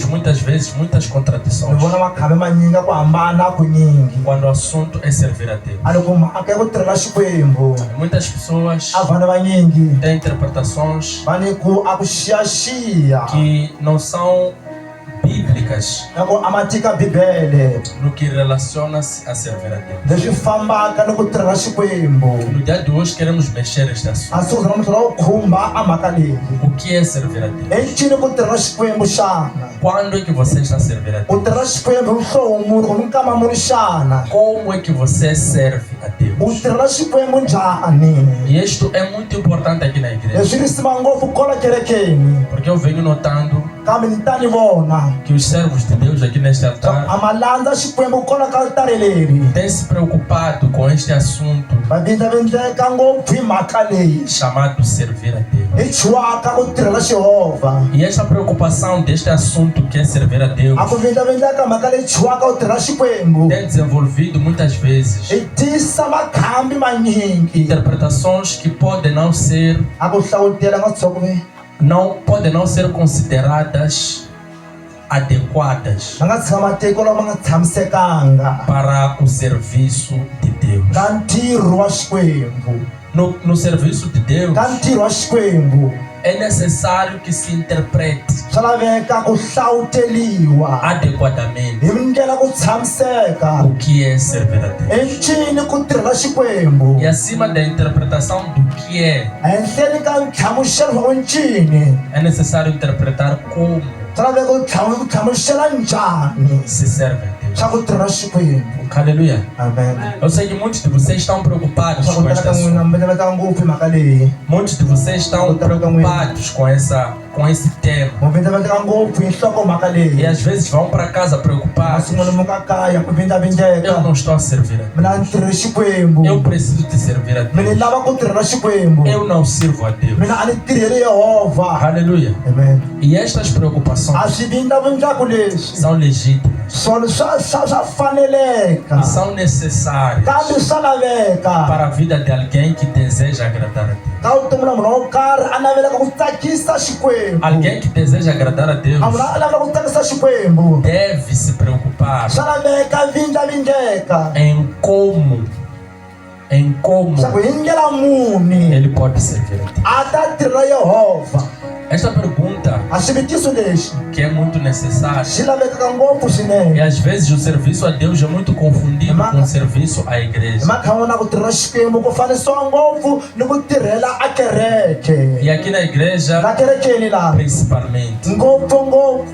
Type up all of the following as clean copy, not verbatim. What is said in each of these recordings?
muitas vezes muitas contradições ni vona makhame manyinga ku hambana kunyingi quando o assunto é servir a Deus. a loko mhaka ya ku tirhela Xikwembu Muitas pessoas a vana vanyingi têm interpretações va ni ku a ku xiyaxiya que não são bíblicas na ku a ma tika bibele no que relaciona-se a servir a Deus. leswi fambaka ni ku tirhela Xikwembu. No dia de hoje queremos mexer neste assunto. A siku namuntlha la ku khumba a mhaka leyi O que é servir a Deus? i ncini ku tirhela Xikwembu xana Quando é que você está a servir a ku Deus? tirhela Xikwembu hi nhloho muni ku mikama muni xana Como é que você serve a u Deus? tirhela Xikwembu njhani. E isto é muito importante aqui na igreja, Leswi ni siva ngopfu kola kerekeni porque eu venho notando kambe ni ta ni vona que os servos de Deus aqui neste altar a ma landza Xikwembu kola ka altare leri têm se preocupado com este assunto va vindlavindleka ngopfu hi mhaka leyi chamado servir a Deus. hi chuwaka ku tirhela Xehova. E esta preocupação deste assunto que é servir a Deus A ku vindlavindleka mhaka leyi chuwaka ku tirhela Xikwembu tem desenvolvido muitas vezes hi tisa makhambi manyingi interpretações que podem não ser a ku hlawutela nga tshokuve podem não ser consideradas adequadas ma nga tshama matiko lama nga tshamisekanga para o serviço de Deus. ka ntirho wa Xikwembu. No serviço de Deus Ka ntirho wa Xikwembu é necessário que se interprete swa laveka ku hlawuteliwa adequadamente hi ndlela ku tshamiseka o que é servir a Deus. i ncini ku tirhela Xikwembu E acima da interpretação do que é ehenhleni ka ntlhamuxelo swa ku ncini é necessário interpretar como swa laveka ku tlhamuxela njhani se serve a Deus. swa ku tirhela Xikwembu. Aleluia. Amen. Eu sei que muitos de vocês estão preocupados swa ku com tala este ka n'wina assunto. mi laveka ngopfu hi mhaka leyi Muitos de vocês estão preocupados com esse tema. mi laveka ngopfu hi nhlokomhaka E leyi às vezes vão para casa preocupados. masin'wana mi nga kaya ku Eu vindlavindleka não estou a servir a Deus. mina ni tirhi Xikwembu Eu preciso de servir a mina ni Deus. lava ku tirhela Xikwembu Eu não sirvo a Deus. mina a ni tirheli Yehova. Aleluia. Amen. E estas preocupações A swi vindlavindlaku leswi são legítimas swona swa faneleka e são necessárias kambe swa laveka para a vida de alguém que deseja agradar a Deus. ka vutomi na munhu wo karhi a navelaka ku tsakisa Xikwembu. Alguém que deseja agradar a Deus A munhu a lavela ku tsakisa Xikwembu deve se preocupar swa laveka vindlavindleka em como swa ku hi ndlela muni ele pode servir a Deus. a ta tirha Yehova. Esta pergunta, A xivutiso lexi que é muito necessária, xi lavekaka ngopfu e swinene às vezes o serviço a Deus é muito confundido com o serviço à hi igreja. mhaka wona ku tirhela Xikwembu ku fanisiwa ngopfu ni ku tirhela a kereke E aqui na igreja, la kerekeni laha principalmente, ngopfu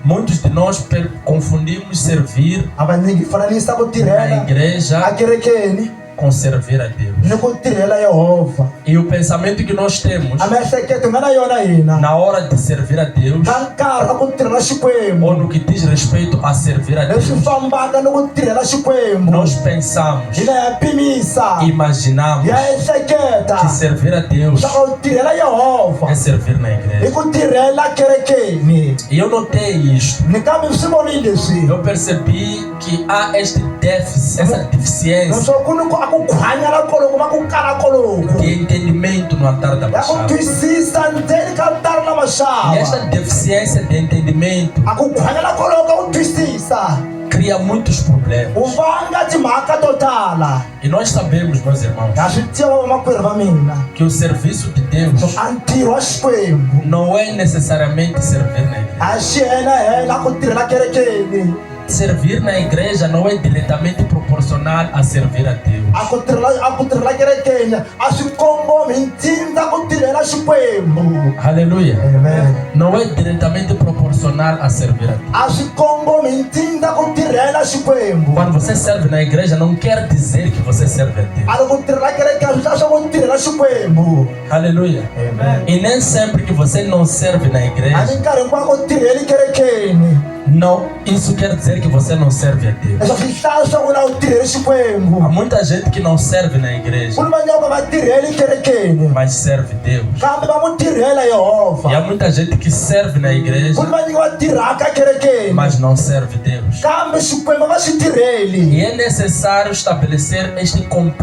muitos de nós confundimos servir a vanyingi fananisa ku na tirhela a igreja kerekeni com servir a Deus. ni ku tirhela Yehova. E o pensamento que nós temos A miehleketo hi nga na yona hina na hora de servir a Deus, ka nkarhi wa ku tirhela ou Xikwembu no que diz respeito a servir a leswi Deus, fambaka ni ku tirhela Xikwembu nós pensamos, hina ya pimisa imaginamos ya ehleketa que servir a Deus swa ku tirhela Yehova é servir na hi igreja. ku tirhela kerekeni. E eu notei isto. Ni kambe swi vonile leswi Eu percebi que há este déficit, essa deficiência leswaku ku ni ku a ku khwanyala koloku va ku kala koloku de entendimento no altar da ya ku Baixada. twisisa ndzeni ka ntari na E esta maxava deficiência de entendimento a ku khwanyala koloku ka ku twisisa cria muitos problemas. u vanga timhaka to tala. E nós sabemos, meus irmãos, Ha swi tiva vamakwerhu va mina que o serviço de Deus a ntirho wa Xikwembu não é necessariamente servir na igreja. a xi hela ku tirhela kerekeni. Servir na igreja não é diretamente proporcional a servir a Deus. a ku tirhela kerekeni a swi kongomi hi ntsindza ku tirhela Xikwembu. Aleluia. Amen. Não é diretamente proporcional a servir a Deus. A swi kongomi hi ntsindza ku tirhela Xikwembu. Quando você serve na igreja, não quer dizer que você serve a Deus. A loko tirhela kerekeni a swi tlhela swa ku tirhela Xikwembu. Aleluia. Amen. E nem sempre que você não serve na A igreja, minkarhi hinkwayo ku tirheli kerekeni Não, isso quer dizer que você não serve a Deus. leswi swi hlaya swa ku na u tirhela Há Xikwembu. muita gente que não serve na igreja, Ku ni vanhu va tirheli kerekeni mas serve Deus. kambe va n'wi tirhela E Yehovha. há muita gente que serve na igreja, Ku ni vanhu va tirhaka kerekeni mas não serve Deus. kambe Xikwembu va swi tirheli. E é necessário estabelecer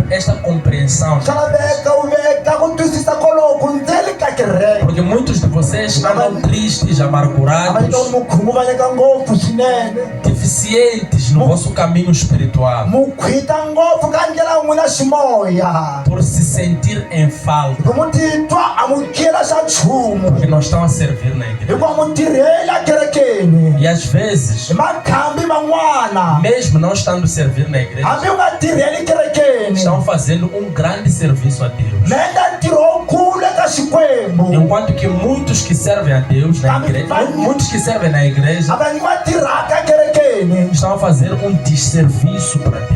esta compreensão, Swa laveka u veka ku twisisa koloku ndzeni ka kereke. porque muitos de vocês andam tristes, A va amargurados, nyika mukhumu va nyika ngopfu swinene. deficientes no vosso caminho espiritual, Mukhwita ngopfu ka ndlela n'wina ximoya. por se sentir em falta, Ku mu titwa a mu kila xa nchumu. porque não estão a servir na igreja. Hikuva mu tirheli a kerekeni. E às vezes, Hi makhambi man'wana. mesmo não estando a servir na igreja, Hambi u nga tirheli kerekeni. estão fazendo um grande serviço a Deus. Mi endla ntirho lowukulu eka Xikwembu. Enquanto que muitos que servem a Deus na igreja, muitos que servem na igreja, A vanhu va tirhaka kerekeni. estão a fazer um desserviço para Deus.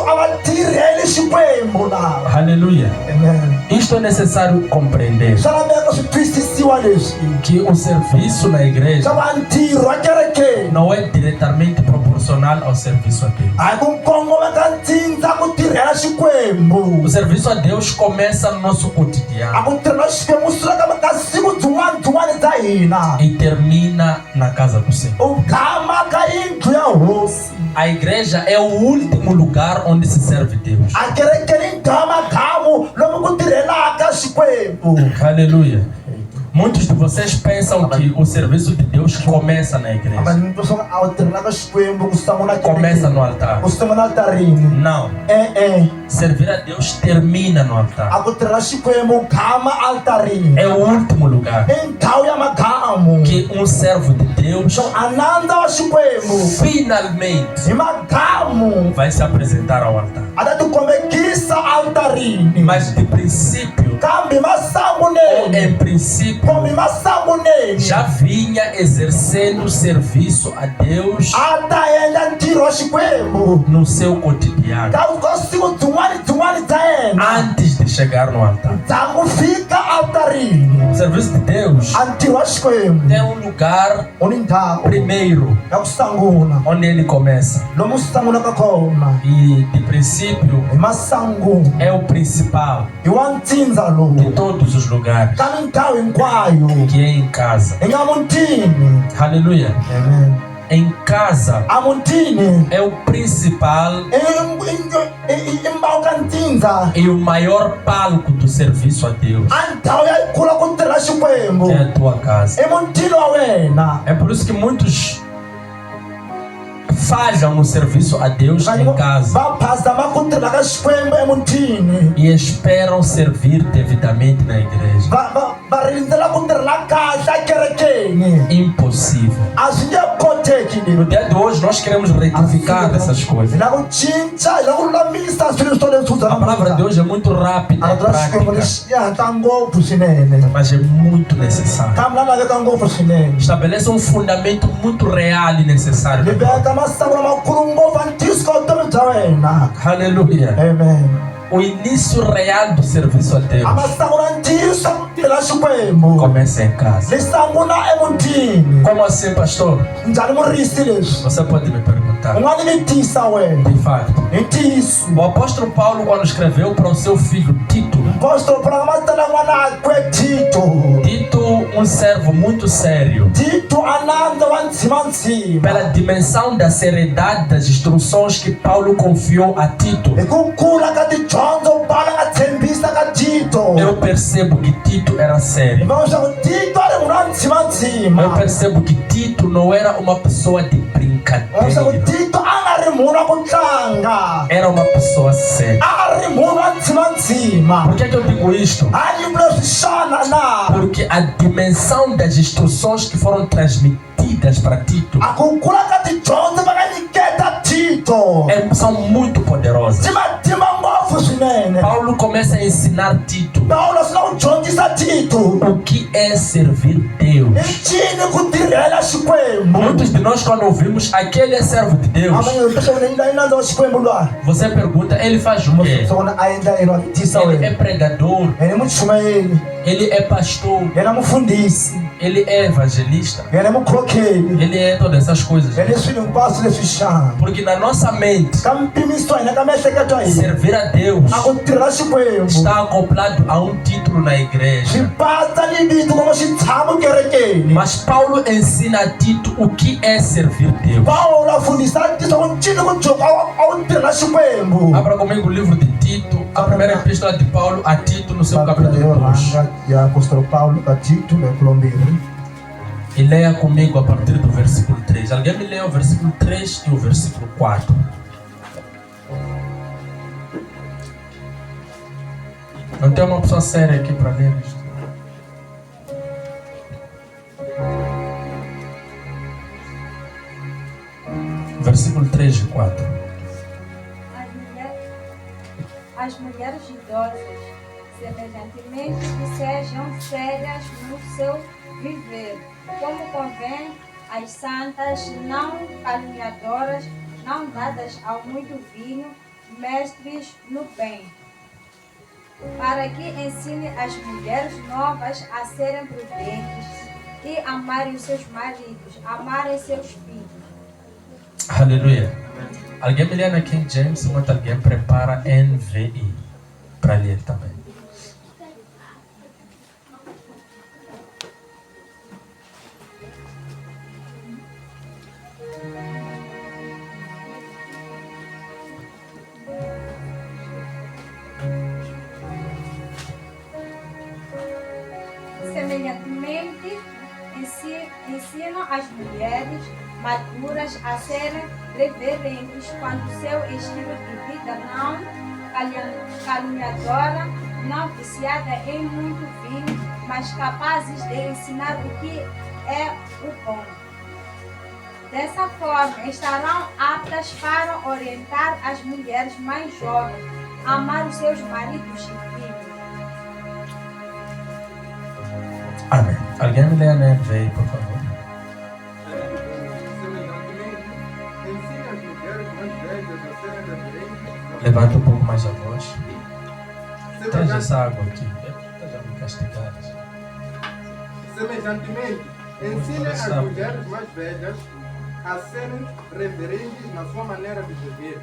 A va tirheli Xikwembu lava. Aleluia. Amen. Isto é necessário compreender, Swa laveka swi twisisiwa leswi. que o serviço na igreja Swa va ntirho wa kerekeni. não é diretamente proporcional ao serviço a Deus. A hi ku kongoma ka ntsindza ku tirhela Xikwembu. O serviço a Deus começa no nosso A cotidiano ku tirhela Xikwembu swi suka ka siku byin'wana bya hina. e termina na casa do Senhor. U gama ka yindlu ya hosi. A igreja é o último lugar onde se serve Deus. A kerekeni gamu lomu ku tirhelaka Xikwembu. Aleluia. Muitos de vocês pensam que o serviço de Deus começa na igreja, Vanhu pessoa a wu tirhelaka Xikwembu ku sungula começa no altar. ku sungula altarini. Não. Servir a Deus termina no altar. A ku tirhela Xikwembu gama altarini. É o último lugar I ndhawu ya magamu. que um servo de Deus So anandza wa Xikwembu finalmente hi magamu vai se apresentar ao altar. a ta tikomekisa altarini. Mas de princípio, Kambe ou masanguneni. em princípio, Kambe masanguneni. já vinha exercendo serviço a Deus A ta endla ntirho wa Xikwembu. no seu cotidiano, Ka siku byin'wana bya yena. antes de chegar no altar. Bya ku fika altarini. O serviço de Deus A ntirho wa Xikwembu tem um lugar u ni ndhawu primeiro, ya ku sangula onde ele começa. lomu swi sangulaka kona. E de princípio Hi masangu é o principal hi wa ntsindza de lowu todos os lugares, ka mindhawu hinkwayo que é em casa. hi nga mutini. Aleluia. Amen. Em casa A mutini é o principal i mbawu ka ntsindza. e o maior palco do serviço a Deus. A ndhawu ya kula ku tirhela Xikwembu É a tua casa. i mutini wa wena. É por isso que muitos falham no serviço a Deus em casa Va phazama ku tirhela ka Xikwembu emutini. e esperam servir devidamente na igreja. Va rindzela ku tirhela kahle a kerekeni. Impossível. A swi nge koteki No leswi. dia de hoje nós queremos retificar essas Hi coisas. la ku cinca, hi la ku lulamisa swilo swo leswi A palavra de hoje é muito rápida A e tirhela Xikwembu prática, lexi ya hatla ngopfu swinene. mas é muito necessário. Kambe la laveka ngopfu swinene. Estabelece um fundamento muito real e necessário. Hi veka masangu lamakulu ngopfu a ntiyiso ka vutomi bya wena. Aleluia. Amen. O início real do serviço a A Deus masangu la ntiyiso ku tirhela Xikwembu começa em casa. li sangula emutini. Como assim, pastor? Njhani murisi leswi? Você pode me perguntar. U nga ni mi tiyisa wena. De fato, Hi ntiyiso. o apóstolo Paulo, quando escreveu para o seu filho Tito, Apostolo Paulo a nga matela n'wanakwe Tito. Tito, um servo muito sério, Tito a nandza wa ntshimantsima. pela dimensão da seriedade das instruções que Paulo confiou a Tito, Hi ku kula ka tidyondzo Paulo a nga tshembisa ka Tito. eu percebo que Tito era Hi sério. vona leswaku Tito a ri munhu wa Eu ntshimantsima. percebo que Tito não era uma pessoa de Leswaku brincadeira, Tito a nga ri munhu wa ku tlanga. era uma pessoa séria. A ri munhu wa ntshimantsima. Por que eu digo isto? Hayi leswi xana na. Porque a dimensão das instruções que foram transmitidas para Tito A ku kula ka tidyondzo va nga nyiketa Tito. são muito poderosas. Ti matimba ngopfu swinene. Paulo começa a ensinar Tito Paulo swi la ku dyondzisa Tito. o que é servir Deus. Hi ncini ku tirhela Xikwembu. Muitos de nós, quando ouvimos aquele é servo de Deus, I nandza wa Xikwembu luwa. você pergunta, ele faz o quê? Swi vona a endla yini wa tiyisa Ele é wena. pregador, Yena i muchayeri. ele é pastor, Yena mufundhisi. ele é evangelista, yena mukhokeli, ele é todas essas coisas. yena swilo hinkwaswo leswi xana Porque na nossa mente, ka mpimiso wa hina ka miehleketo ya hina servir a Deus a ku tirhela Xikwembu está acoplado a um título na igreja. swi pata ni vito como xi tshama kerekeni. Mas Paulo ensina a Tito o que é servir Deus. Paulo a fundisa Tito ku ncini ku joka a wu tirhela Xikwembu. Abra comigo o livro de Tito, a primeira epístola de Paulo a Tito no seu Papila yo capítulo 2. rhanga ya apostolo Paulo ka Tito capítulo 2. E leia comigo a partir do versículo 3. Alguém me lê o versículo 3 e o versículo 4. Não tem uma pessoa séria aqui para ler isto? Versículo 3 e 4. As mulheres idosas, semelhantemente, que sejam sérias no seu viver, como convém às santas, não caluniadoras, não dadas ao muito vinho, mestres no bem, para que ensine as mulheres novas a serem prudentes e amarem os seus maridos, amarem seus filhos. Aleluia. Alguém me lê na King James enquanto alguém prepara NVI para ler também. Semelhantemente, ensinam as mulheres maduras a serem reverentes quanto ao seu estilo de vida, não caluniadora, não viciada em muito vinho, mas capazes de ensinar o que é o bom. Dessa forma, estarão aptas para orientar as mulheres mais jovens a amar os seus maridos e filhos. Amém. Alguém me lê na NVI, por favor. Levanta um pouco mais a voz. Traz essa água aqui. Está já me castigadas. Semelhantemente, ensine as mulheres mais velhas a serem reverentes na sua maneira de viver,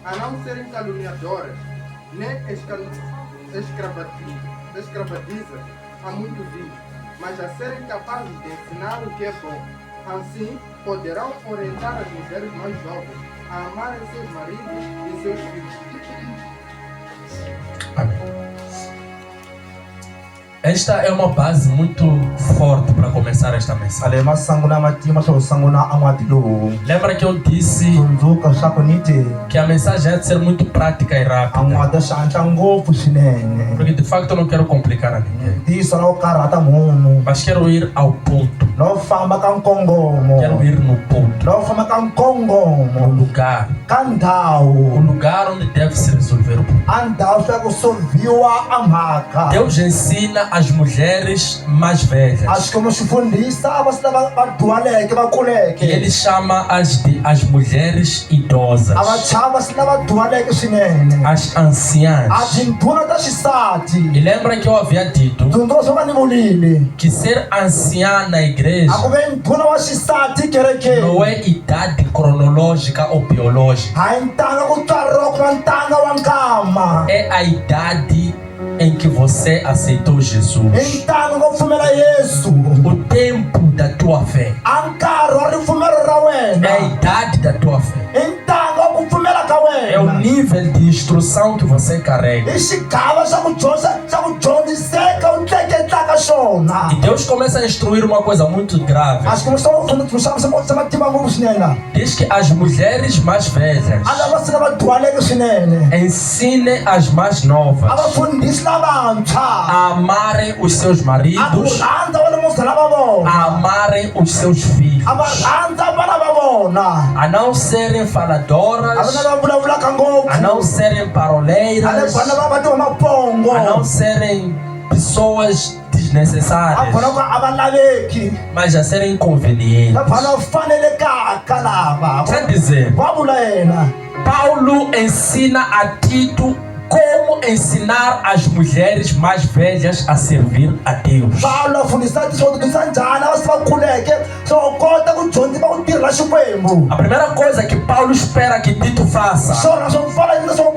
a não serem caluniadoras, nem escravadizas a muito vinho, mas a serem capazes de ensinar o que é bom. Assim, poderão orientar as mulheres mais jovens a amarem seus maridos e seus filhos. Amém. Esta é uma base muito forte para começar esta mensagem. Ale masangu na matima swo sangu na an'wati lowu. Lembra que eu disse Tsundzuka swa ku ni te que a mensagem é de ser muito prática e rápida. an'wati swi hatla ngopfu swinene. Porque de facto eu não quero complicar a ninguém. Ntiyiso na wu karhata munhu. Mas quero ir ao ponto. No famba ka nkongomo. Quero ir no ponto. No famba ka No nkongomo. lugar. Ka O ndhawu. lugar onde deve se resolver o problema. A ndhawu swa ku solviwa a mhaka. Deus ensina as mulheres mais A velhas. Xikwembu xi fundisa vasi lava va dyuhaleke va E kuleke. ele chama as mulheres idosas. A vachava si lava dyuhaleke swinene. As A anciãs. tindhuna ta E xisati. lembra que eu havia dito Tsundzuka swo ka ni vulile. que ser anciã na igreja A ku ve ndhuna wa xisati kerekeni. não é idade cronológica ou biológica. Hayi ntanga ku tswariwa ku va ntanga wa nkama. É a idade em que você aceitou Jesus. I ntanga ku pfumela Yesu. O tempo da tua fé. A nkarhi wa ripfumelo ra É a wena. idade da tua fé. I ntanga wa ku pfumela ka É o wena. nível de instrução que você carrega. I xigava xa ku dyondziseka u tleketlaka xona. E Deus começa a instruir uma coisa muito grave. A Xikwembu xa matima ngopfu swinene. Diz que as mulheres mais velhas A lava si lava dyuhaleke swinene. ensinem as mais A novas vafundhisi lavantshwa. a amarem os seus A ku maridos, rhandza va le muganga va a vona. amarem os seus filhos, A va rhandza vana va vona. a não serem A faladoras, vana va vulavulaka ngopfu. a não serem A le paroleiras, vana va tiva mapongo. a não serem pessoas A desnecessárias, vana a va laveki. mas a serem A inconvenientes. vana fanelekaka lava. Quer dizer, Va vula yena. Paulo ensina a Tito como ensinar as mulheres mais velhas a servir a Deus. Paulo afundisa tisodudisa njhani avasi va kuleke swo kota ku dyondzisa ku tirhela Xikwembu. A primeira coisa que Paulo espera que Tito faça Swona swo fana na swo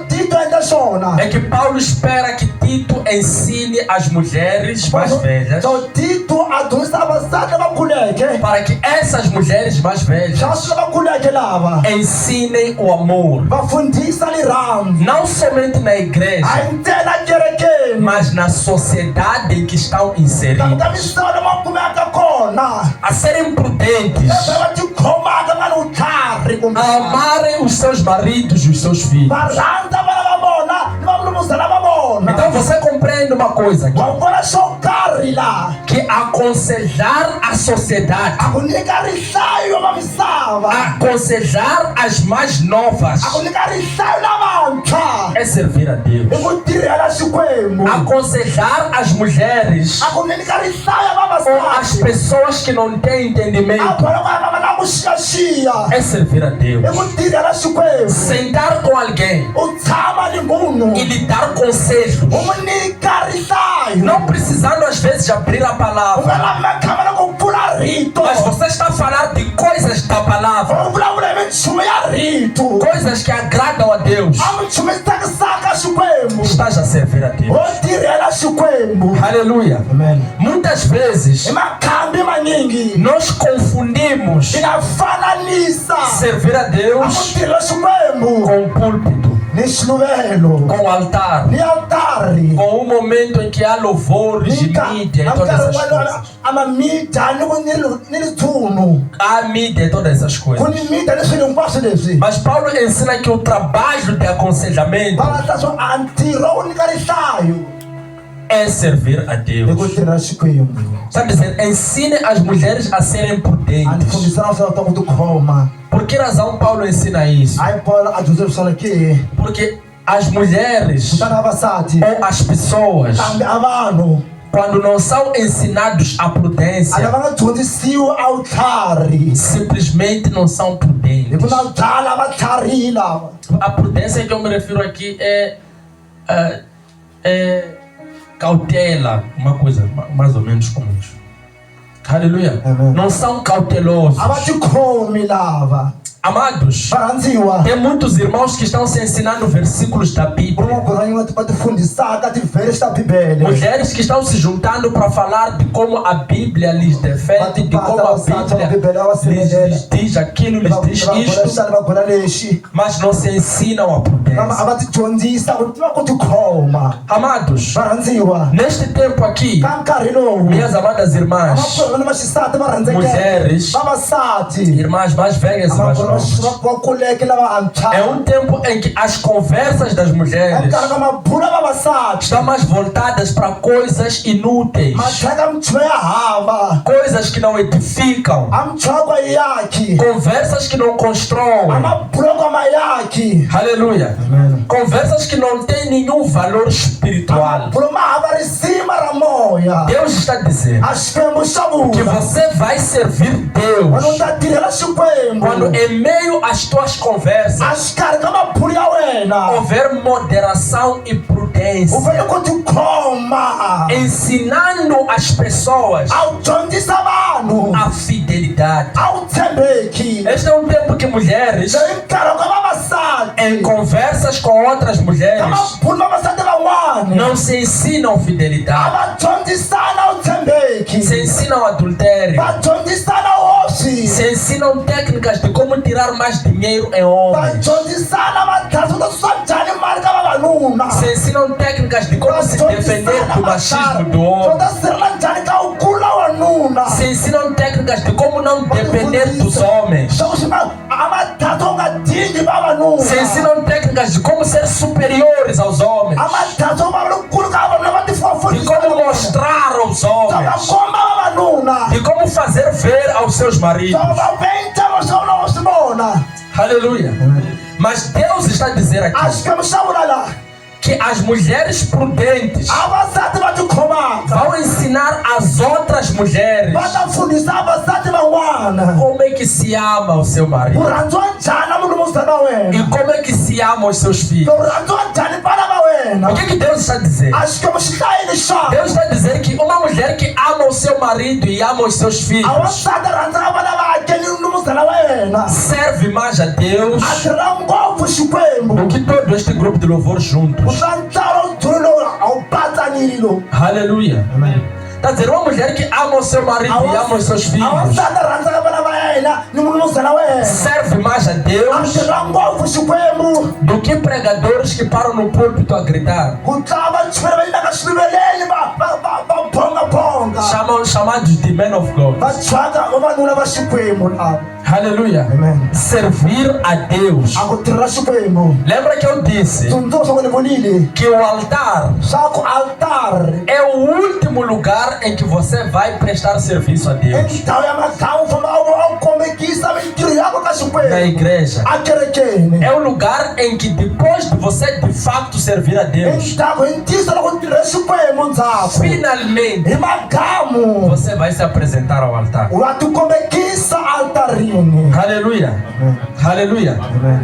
Tito endla swona. é que Paulo espera que Tito ensine as mulheres mais velhas So Tito a dyondzisa vavasati lava kuleke. para que essas mulheres mais velhas Xavasi lava kuleke lava ensinem o amor, va fundisa rirhandzu. não somente na igreja, A hi ntsena kerekeni. mas na sociedade em que estão inseridas, Ka misava lama kumeka kona. a serem prudentes, Va tikhomaka nga ni vutlhari kumbe. a amarem os seus maridos e os seus filhos. Va rhandza vana va vona ni vamulumuzela va vona. Então você compreende uma coisa aqui, Wa vona swo karhi laha. que aconselhar a sociedade, A ku nyika rihlayo va misava. aconselhar as mais novas A ku nyika rihlayo lavantshwa. é servir a Deus. Hi ku tirhela Xikwembu. Aconselhar as mulheres A ku nyika rihlayo ou as vavasati. pessoas que não têm A entendimento vona va va na ku xiyaxiya. é servir a Deus. Hi ku tirhela Xikwembu. Sentar com alguém U tshama ni munhu. e lhe dar conselhos, U n'wi nyika rihlayo. não precisando às vezes de abrir a U nga palavra, lavi makhamba na ku pfula rito. mas você está a falar de coisas da palavra, U vulavula hi minchumu ya rito. coisas que agradam a Deus. A minchumu yi tsakisaka Xikwembu. Estás a servir a Deus. U tirhela Xikwembu. Aleluia. Amen. Muitas vezes Hi makhambi manyingi. nós confundimos Hi nga fananisa. servir a A ku Deus tirhela Xikwembu. com o púlpito, Ni xiluvelo. com o altar, Ni altari. com um momento em que há louvores de mídia e todas essas coisas. ama mídia ni litshunu. Há mídia e todas essas Ku coisas. ni mídia ni swilo hinkwaswo leswi. Mas Paulo ensina que o trabalho de aconselhamento Va vatla swo a ntirho wo nyika rihlayo. é servir a Hi ku Deus. tirhela Xikwembu. Sabe dizer, ensine as mulheres a serem A ni prudentes. fundisana swo ta ku tikhoma. Por que razão Paulo ensina isso? Hayi Paulo a dyondzisa swona ke. Porque as mulheres Kutani vavasati. ou as pessoas, Kambe a vanhu. quando não são ensinados a A prudência, lava nga dyondzisiwi a vutlhari. simplesmente não são Hi prudentes. ku na byala va tlharihile lava. A prudência que eu me refiro aqui é cautela, uma coisa mais ou menos como isso. Aleluia. Amém. Não são cautelosos. A va tikhomi lava. Amados, Va rhandziwa. tem muitos irmãos que estão se ensinando versículos da Ku Bíblia. na magora yin'wana va tifundisaka tivhesi ta bibele. Mulheres que estão se juntando para falar de como a Bíblia lhes defende, de como a Bíblia lhes diz aquilo, lhes diz Va isto, xana va gola lexi. mas não se ensinam a A prudência. va ti dyondzisa ku tiva ku tikhoma. Amados, Va rhandziwa. neste tempo aqui, Ka nkarhi lowu. minhas amadas irmãs, Vamakwenu ni vaxisati va rhandzekeke. mulheres, Vavasati. irmãs mais velhas e mais Vamagora novas, va kuleke lava antshwa. é um tempo em que as conversas das mulheres Nkarhi ka mabula vavasati. estão mais voltadas para coisas inúteis, Matheka minchumu ya hava. coisas que não edificam, A minchwako a yi yaki. conversas que não constroem. A mabuloko a ma yaki. Aleluia. Amen. Conversas que não têm nenhum valor espiritual. Mabulo ma hava risima ra moya. Deus está dizendo A Xikwembu xa que vula. você vai servir Quando Deus ta tirhela Xikwembu. quando em meio às tuas A conversas xikarhi ka mabulo ya wena. houver moderação e U prudência, fanele ku tikhoma. ensinando as pessoas A wu dyondzisa vanhu. a fidelidade. A wu tshembeki. Este é um tempo que mulheres, Leyi nkarhi ka vavasati. em conversas com outras Ka mulheres, mabulo vavasati van'wani. não se ensinam A fidelidade, va dyondzisana wu tshembeki. se ensinam adultério, Va dyondzisana hosi. se ensinam técnicas de como tirar mais dinheiro em Va homens, dyondzisana matlhari to susa njhani mali ka vavanuna. se ensinam técnicas de como se defender do machismo do to homem, ta sirhela njhani ka wu kula wanuna. se ensinam técnicas de como não depender dos homens, Swa ku xima a matlhari to nga dingi vavanuna. se ensinam técnicas de como ser superiores aos homens, A matlhari to va lokulu ka vavanuna va de tifafundisa. como mostrar aos To va homens, komba vavanuna. de como fazer ver aos seus To maridos. va venta va swona vo swi vona. Aleluia. Mas Deus está a dizer A aqui Xikwembu xa vula la. que as mulheres prudentes avasati va tikhomaka vão ensinar as outras mulheres va ta fundhisa avasati van'wana como é que se ama o seu ku marido rhandziwa njhani na mulungisani wa e wena, como é que se ama os seus filhos. ku rhandziwa njhani vana va wena. O que Deus está dizendo? A xikwembu xi hlayile xana Deus está dizendo que uma mulher que ama o seu marido e ama os seus filhos avasati rhandzaka vana vakhe ni mulungisani wa yena serve mais a Deus a tirha ngopfu xikwembu do que todo este grupo de louvor ku juntos. swa ntlawa lowu lowu a wu patsanile lowu. Aleluia. Está dizendo, uma mulher que ama o seu marido e ama os seus filhos avasati rhandzaka vana va yena ni mulungisani wa yena serve mais a a Deus tirha ngopfu xikwembu do que pregadores que param no púlpito a gritar, ku tlava vachivele va yinaka xiviveleni va bongabonga chamados de men of God. va tshwaka vavanuna va xikwembu lava. Aleluia. Amen. Servir a Deus. A ku tirha xikwembu. Lembra que eu disse Tsundzuka swa ku ni vonile que o altar swa ku altare é o último lugar em que você vai prestar serviço a i Deus. ndhawu ya matlhawu famba a wu kombekisa mintirho yako ka Na xikwembu igreja a kerekeni. é o lugar em que depois de você de fato servir a Deus, Endzhaku hi ntiyiso loko tirhe xikwembu ndzhaku finalmente hi magamu você vai se apresentar ao altar. wa ti kombekisa altarini. Aleluia. Aleluia.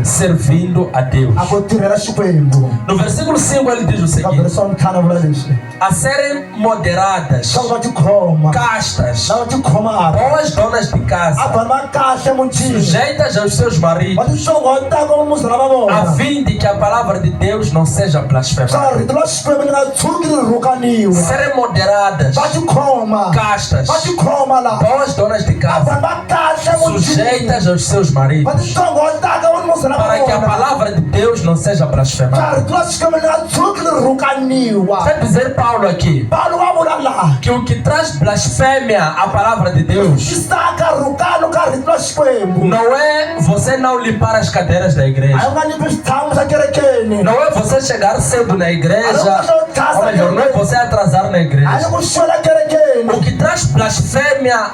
Servindo a Deus. A ku tirhela xikwembu. No versículo 5 ele diz o Ka seguinte: verso wa ntlhanu vula leswi a serem moderadas, swa ku va tikhoma castas, lava tikhomaka boas donas de a casa, vanhu va kahle mutini sujeitas aos seus va maridos, titsongotaka vamusana va a vona fim de que a palavra de Deus não seja swa blasfemada. rito ra xikwembu ri nga tshuki ri rhukaniwa. Serem moderadas, Va tikhoma castas, va tikhoma laha boas donas de a casa, vanhu va kahle mutini sujeitas aos seus va maridos, titsongotaka vamusana va para que a vona palavra de Deus não seja swa blasfemada. rito ra xikwembu ri nga tshuki ri rhukaniwa. Quer dizer Paulo aqui Paulo va vula laha que o que traz blasfêmia à palavra de Deus xisaka rhukano ka rito ra xikwembu não é você não limpar as cadeiras da a igreja, yi nga nyimpi switshamo swa kerekeni, não é você chegar cedo na igreja, ou melhor, não é você atrasar na a yi igreja. ku xwela kerekeni. O que traz blasfêmia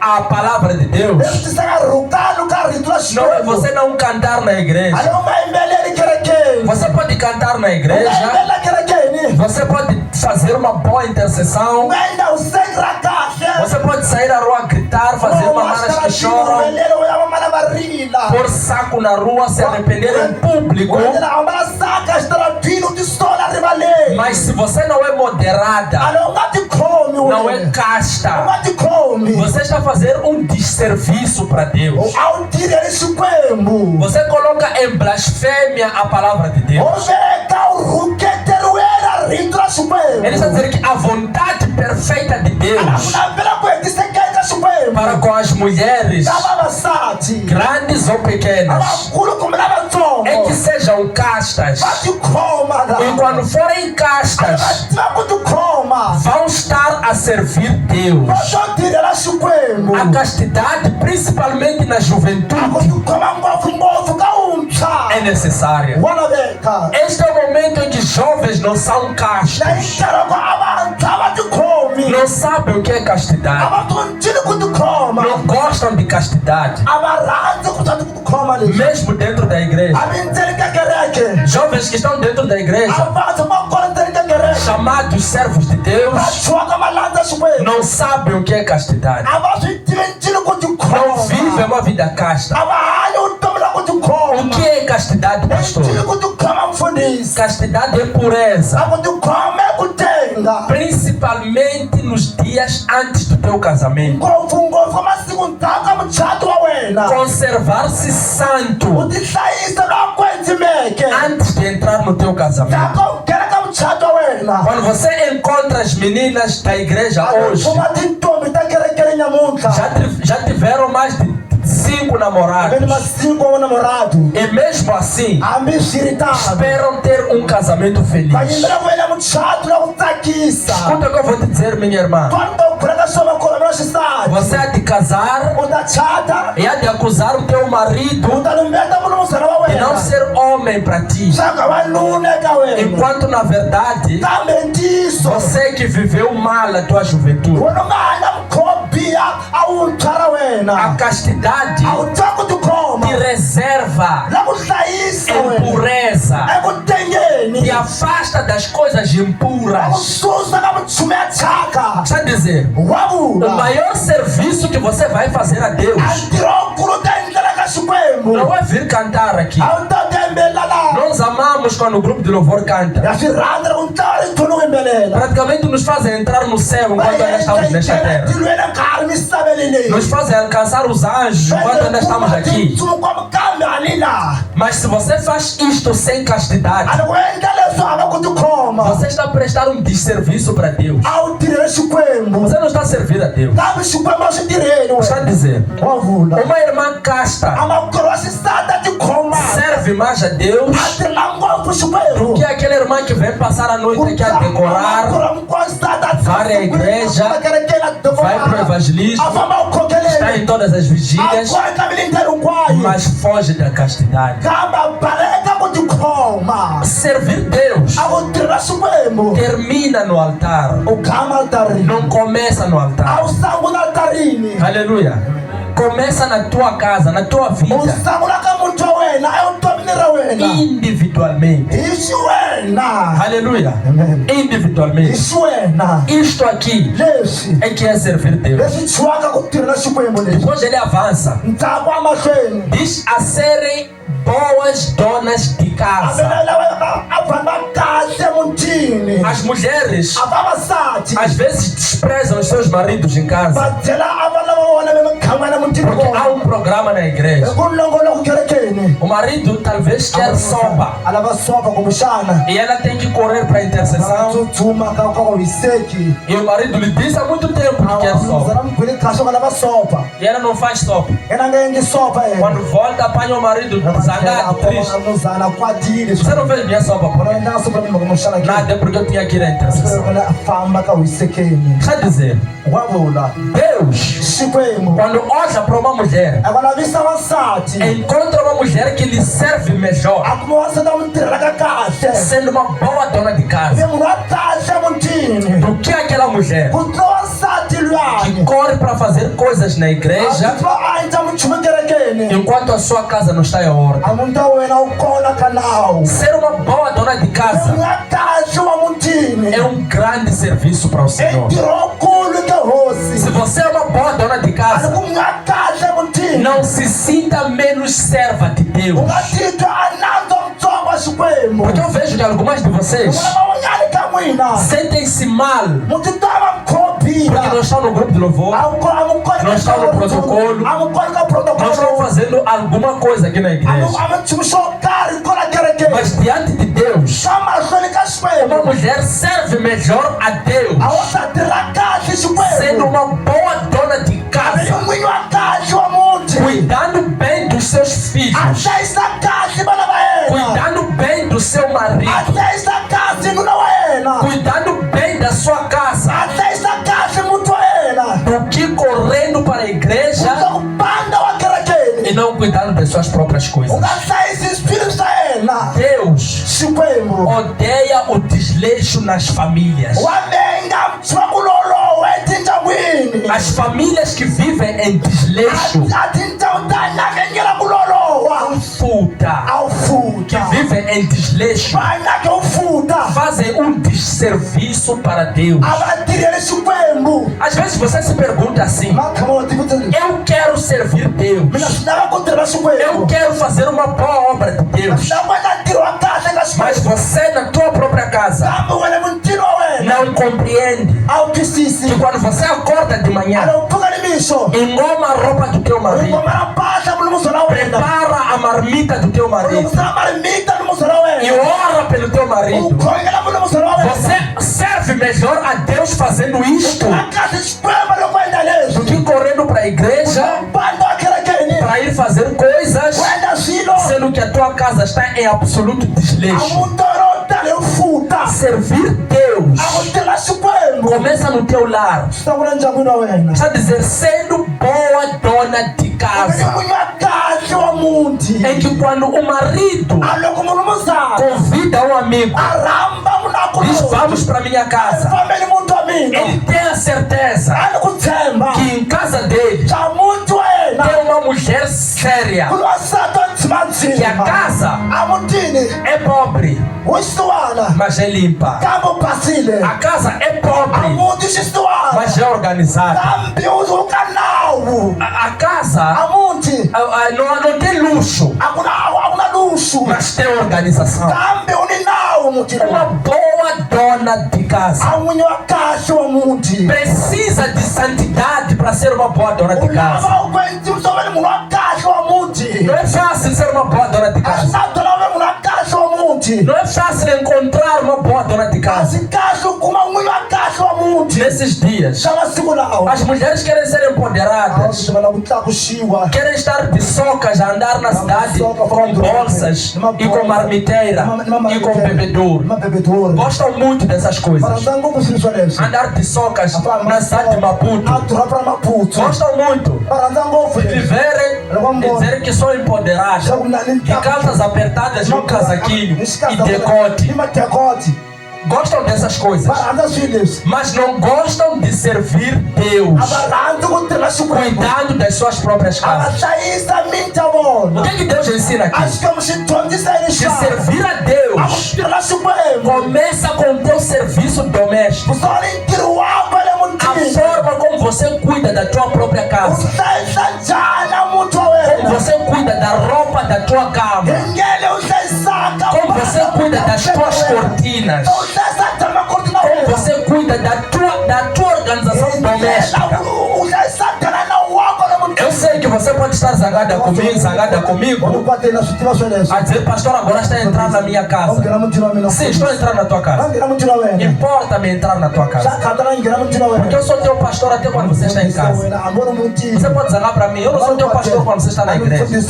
à palavra de Deus leswi tisaka rhukano ka rito ra não é xikwembu você não cantar na a yi igreja. u nga yimbeleli kerekeni. Você pode cantar na U nga igreja, yimbelela kerekeni. você pode fazer uma boa U intercessão, nga endla vusengi ra kahle. você pode sair à rua gritar, fazer mamaras que choram, u ya vamana va rila. pôr saco na rua, se arrepender em público. U endlela ambala saka exitaratwini u tisola rivaleni. Mas se você não é moderada, Ale u nga tikhomi não é wena. U casta, nga tikhomi. você está fazendo um desserviço para Deus. A wu tirheli xikwembu. Você coloca em blasfêmia a palavra de U Deus. veka u rhuketeriwela rito ra xikwembu. Ele está dizendo que a vontade perfeita de A Deus ku navela ku hetisekeni ka xikwembu para com as mulheres, ka vavasati grandes ou pequenas, lavakulu kumbe lavatsongo é que sejam castas. va tikhoma E quando forem va castas, tiva ku tikhoma vão estar a servir Deus. va to tirhela xikwembu. A castidade, principalmente na A ku juventude, tikhoma ngopfungopfu ka wuntshwa é necessária. wa laveka. Este é o momento em que jovens não são na castos, hi nkarhi a vantshwa va tikhomi não sabem o que é a castidade, va tontini ku tikhoma não gostam de castidade, a va rhandzi ku twa ku tikhoma leswi mesmo dentro da igreja. a mi ndzeni ka kereke Jovens que estão dentro da a igreja, vantshwa va kona ndzeni ka kereke chamados servos de va Deus, chuhaka va landza xikwembu não sabem o que é castidade, a va swi tivi ncini ku não vivem tikhoma uma vida casta. a va hanyi vutomi la ku O tikhoma. que é castidade, pastor? ncini ku tikhoma mfundhisi Castidade é pureza, a ku tikhoma i ku tenga principalmente nos dias antes do teu casamento. ngopfungopfu ka masiku ndzhaku ka muchato wa wena. Conservar-se U santo tihlayisa loko kwetsimeke antes de entrar no teu casamento. ndzhaku u nghena ka muchato wa wena. Quando você encontra as meninas da igreja hoje, kuma tintombi ta kerekeni nyamuntlha já tiveram mais de 5 namorados. veni masiku wa namorado E mesmo assim, hambi swi ri tano esperam ter um casamento feliz. va yimbela ku endla muchato la ku tsakisa. Escuta o que eu vou te dizer, minha irmã. Quando u khuleka swo va kona na xisati Você há de casar u ta chata e há de acusar o teu marido u ta lumbeta mulungisana wa de não wena ser homem para ti. swa ku vanuna eka wena Enquanto na verdade, kambe ntiyiso você que viveu mal a tua juventude. wena u nga hanya mukhomo biha a wuntshwa ra A wena castidade a wu twa ku tikhoma te reserva la ku hlayisa em wena pureza, eku tengeni te afasta das coisas impuras. akususa ka minchumu ya thyaka. Está a dizer, Wa o vula maior serviço que você vai fazer a Deus a ntirho wukulu ta endlela ka Xikwembu não é vir cantar aqui. a wu ta tembelela laha. Nós amamos quando o grupo de louvor canta. Ya swi rhandza loko ntlawa ri thunu ku yimbelela. Praticamente nos fazem entrar no céu enquanto ainda estamos nesta terra. tilweni nkarhi misaveni leyi. Nos fazem alcançar os anjos enquanto ainda estamos aqui. Tsutsuma kambe ali laha. Mas se você faz isto sem castidade, A loko endla leswi hava ku tikhoma você está a prestar um desserviço para Deus. a wu tirhela Xikwembu. Você não está a servir a Deus. Kambe Xikwembu a swi tirheli Está a wena. dizer, Wa vula uma irmã casta amakuru wa xisati a tikhoma serve mais a Deus a tirhela ngopfu Xikwembu. que aquela irmã que vem passar a noite aqui a decorar, vai à igreja, vai para o evangelismo, está em todas as vigílias, mas foge da castidade. Servir Deus termina no altar, não começa no altar. Aleluia. Começa na tua casa, na tua vida, individualmente. Aleluia. Individualmente. Isto aqui é que é servir Deus. Depois ele avança. Diz a serem boas donas de casa. As mulheres às vezes desprezam os seus maridos em casa. Porque há um programa na igreja. O marido talvez quer sopa e ela tem que correr para a intercessão. E o marido lhe diz há muito tempo que quer sopa. E ela não faz sopa. Quando volta, apanha o marido zangado, triste. Você não fez minha sopa por mim? Nada, é porque eu tinha que ir à intercessão. Quer dizer, Deus, quando olha para uma mulher, encontra uma mulher que lhe serve melhor, sendo uma boa dona de casa, do que aquela mulher que corre para fazer coisas na igreja enquanto a sua casa não está em ordem. Ser uma boa dona de casa é um grande serviço para o Senhor. Se você é uma boa dona de casa, não se sinta menos serva de Deus. Porque eu vejo que algumas de vocês sentem-se mal porque não estão no grupo de louvor, não estão no protocolo, não estão fazendo alguma coisa aqui na igreja. Mas diante de Deus, uma mulher serve melhor a Deus sendo uma boa dona de casa, cuidando bem dos seus filhos, cuidando bem do seu marido, cuidando bem da sua casa, do que correndo para a igreja e não cuidando das suas próprias coisas. Deus odeia o desleixo nas famílias. As famílias que vivem em desleixo, que vivem em desleixo, fazem um desserviço para Deus. Às vezes você se pergunta assim: eu quero servir Deus, eu quero fazer uma boa obra de Deus, mas você na tua própria casa não compreende que quando você acorda de manhã, engoma a roupa do teu marido, prepara a marmita do teu marido e ora pelo teu marido. Você serve melhor a Deus fazendo isto do que correndo para a igreja para ir fazer coisas, sendo que a tua casa está em absoluto desleixo. Servir Deus começa no teu lar. Está a dizer, sendo boa dona de casa, em que quando o marido convida um amigo, diz vamos para minha casa, ele tem a certeza que em casa dele tem uma mulher séria, que a casa é pobre, mas é limpa. A casa é pobre, mas é organizada. A casa não tem luxo, mas tem organização. Uma boa dona de casa precisa de santidade para ser uma boa dona de casa. Não é fácil ser uma boa dona de casa. Não é fácil encontrar uma boa dona de casa. Nesses dias, as mulheres querem ser empoderadas, querem estar de socas a andar na cidade com bolsas e com marmiteira e com bebedouro. Gostam muito dessas coisas. Andar de socas na cidade de Maputo. Gostam muito de viverem e dizerem que são empoderadas, de calças apertadas e um casaquinho e decote. Gostam dessas coisas, mas não gostam de servir Deus, cuidando das suas próprias casas. O que Deus ensina aqui? De servir a Deus começa com o teu serviço doméstico. A forma como você cuida da tua própria casa, como você cuida da roupa da tua cama, como você cuida das tuas cortinas, como você cuida da tua organização doméstica. Eu sei que você pode estar zangada comigo, a dizer, pastor, agora está entrando na minha casa. Sim, estou entrando na tua casa. Importa-me entrar na tua casa, porque eu sou teu pastor até quando você está em casa. Você pode zangar para mim, eu não sou teu pastor quando você está na igreja. Eu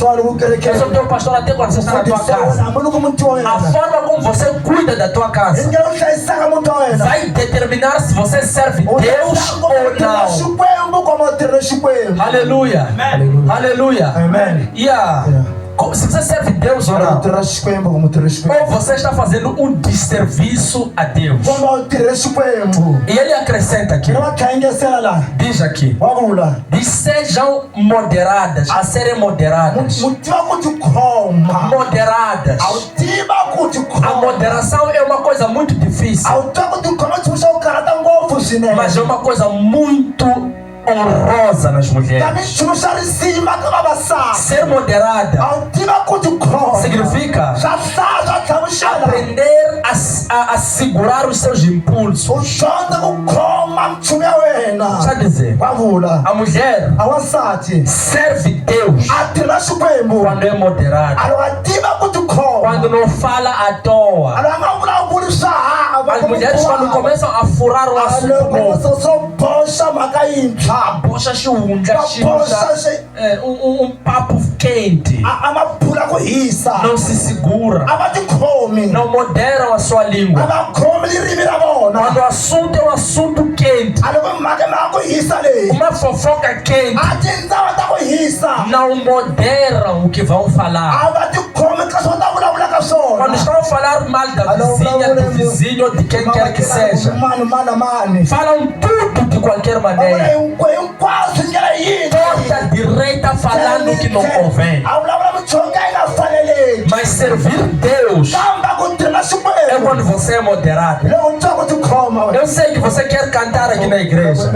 sou teu pastor até quando você está na tua casa. A forma como você cuida da tua casa vai determinar se você serve Deus ou não. Aleluia. Aleluia. Se você serve Deus ou não, ou você está fazendo um desserviço a Deus. E ele acrescenta aqui, diz aqui, diz, sejam moderadas, a serem moderadas. Moderadas. A moderação é uma coisa muito difícil, mas é uma coisa muito honrosa nas mulheres. Ser moderada significa aprender a segurar os seus impulsos. Quer dizer, a mulher serve Deus quando é moderada, quando não fala à toa. As mulheres, quando começam a furar o assunto, um papo quente, não se segura, não moderam a sua língua. Quando o assunto é um assunto quente, uma fofoca quente, não moderam o que vão falar. Quando estão a falar mal da vizinha, do vizinho ou de quem quer que seja, falam tudo de qualquer maneira, torta direita, falando que não convém. Mas servir Deus é quando você é moderado. Eu sei que você quer cantar aqui na igreja,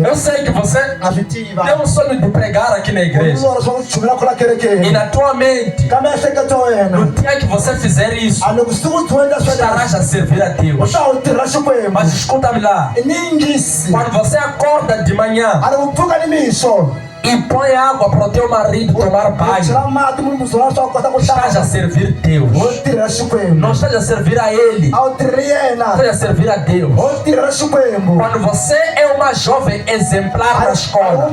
eu sei que você tem um sonho de pregar aqui na igreja, e na tua mente, no dia que você fizer isso, estarás a servir a Deus. Mas escuta-me lá, quando você acorda de manhã e põe água para o teu marido tomar banho, estás a servir Deus. Não estás a servir a ele, estás a servir a Deus. Quando você é uma jovem exemplar na escola,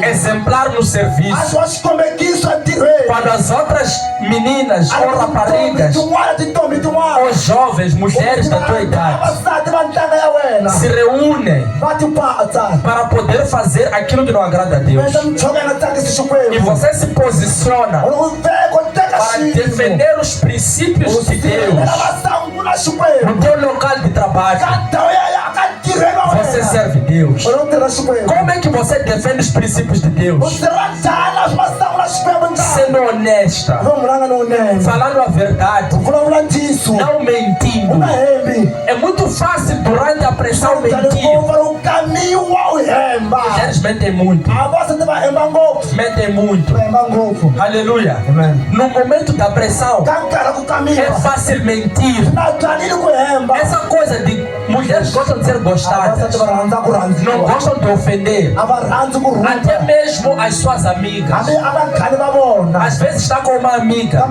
exemplar no serviço, quando as outras meninas ou raparigas ou jovens, mulheres da tua idade, se reúnem para poder fazer aquilo que não agrada a Deus, e você se posiciona para defender os princípios de Deus no teu local de trabalho, você serve Deus? Como é que você defende os princípios de Deus? Sendo honesta, falando a verdade, não mentindo. É muito fácil durante a pressão mentir. Mulheres mentem muito. Mentem muito. Aleluia. No momento da pressão, é fácil mentir. Essa coisa de mulheres gostam de ser gostadas, não gostam de ofender. Até mesmo as suas amigas. Às vezes está com uma amiga,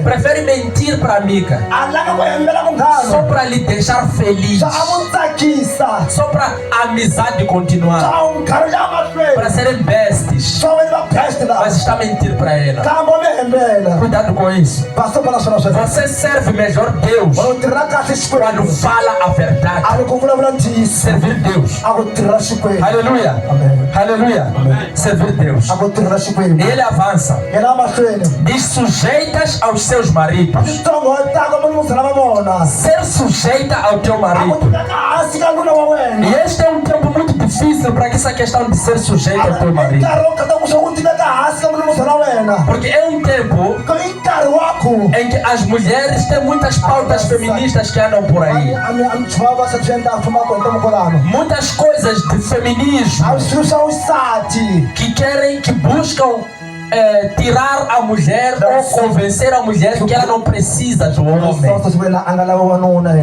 prefere mentir para a amiga só para lhe deixar feliz, só para a amizade continuar, para serem besties, mas está mentindo para ela. Cuidado com isso. Você serve melhor Deus quando fala a verdade. Servir Deus. Aleluia. Aleluia. Servir Deus. E ele avança. Diz: sujeitas aos seus maridos. Ser sujeita ao teu marido. E este é um tempo muito difícil para essa questão de ser sujeita ao teu marido. Porque é um tempo em que as mulheres têm muitas pautas feministas que andam por aí. Muitas coisas de feminismo que buscam tirar a mulher ou convencer a mulher que ela não precisa do homem,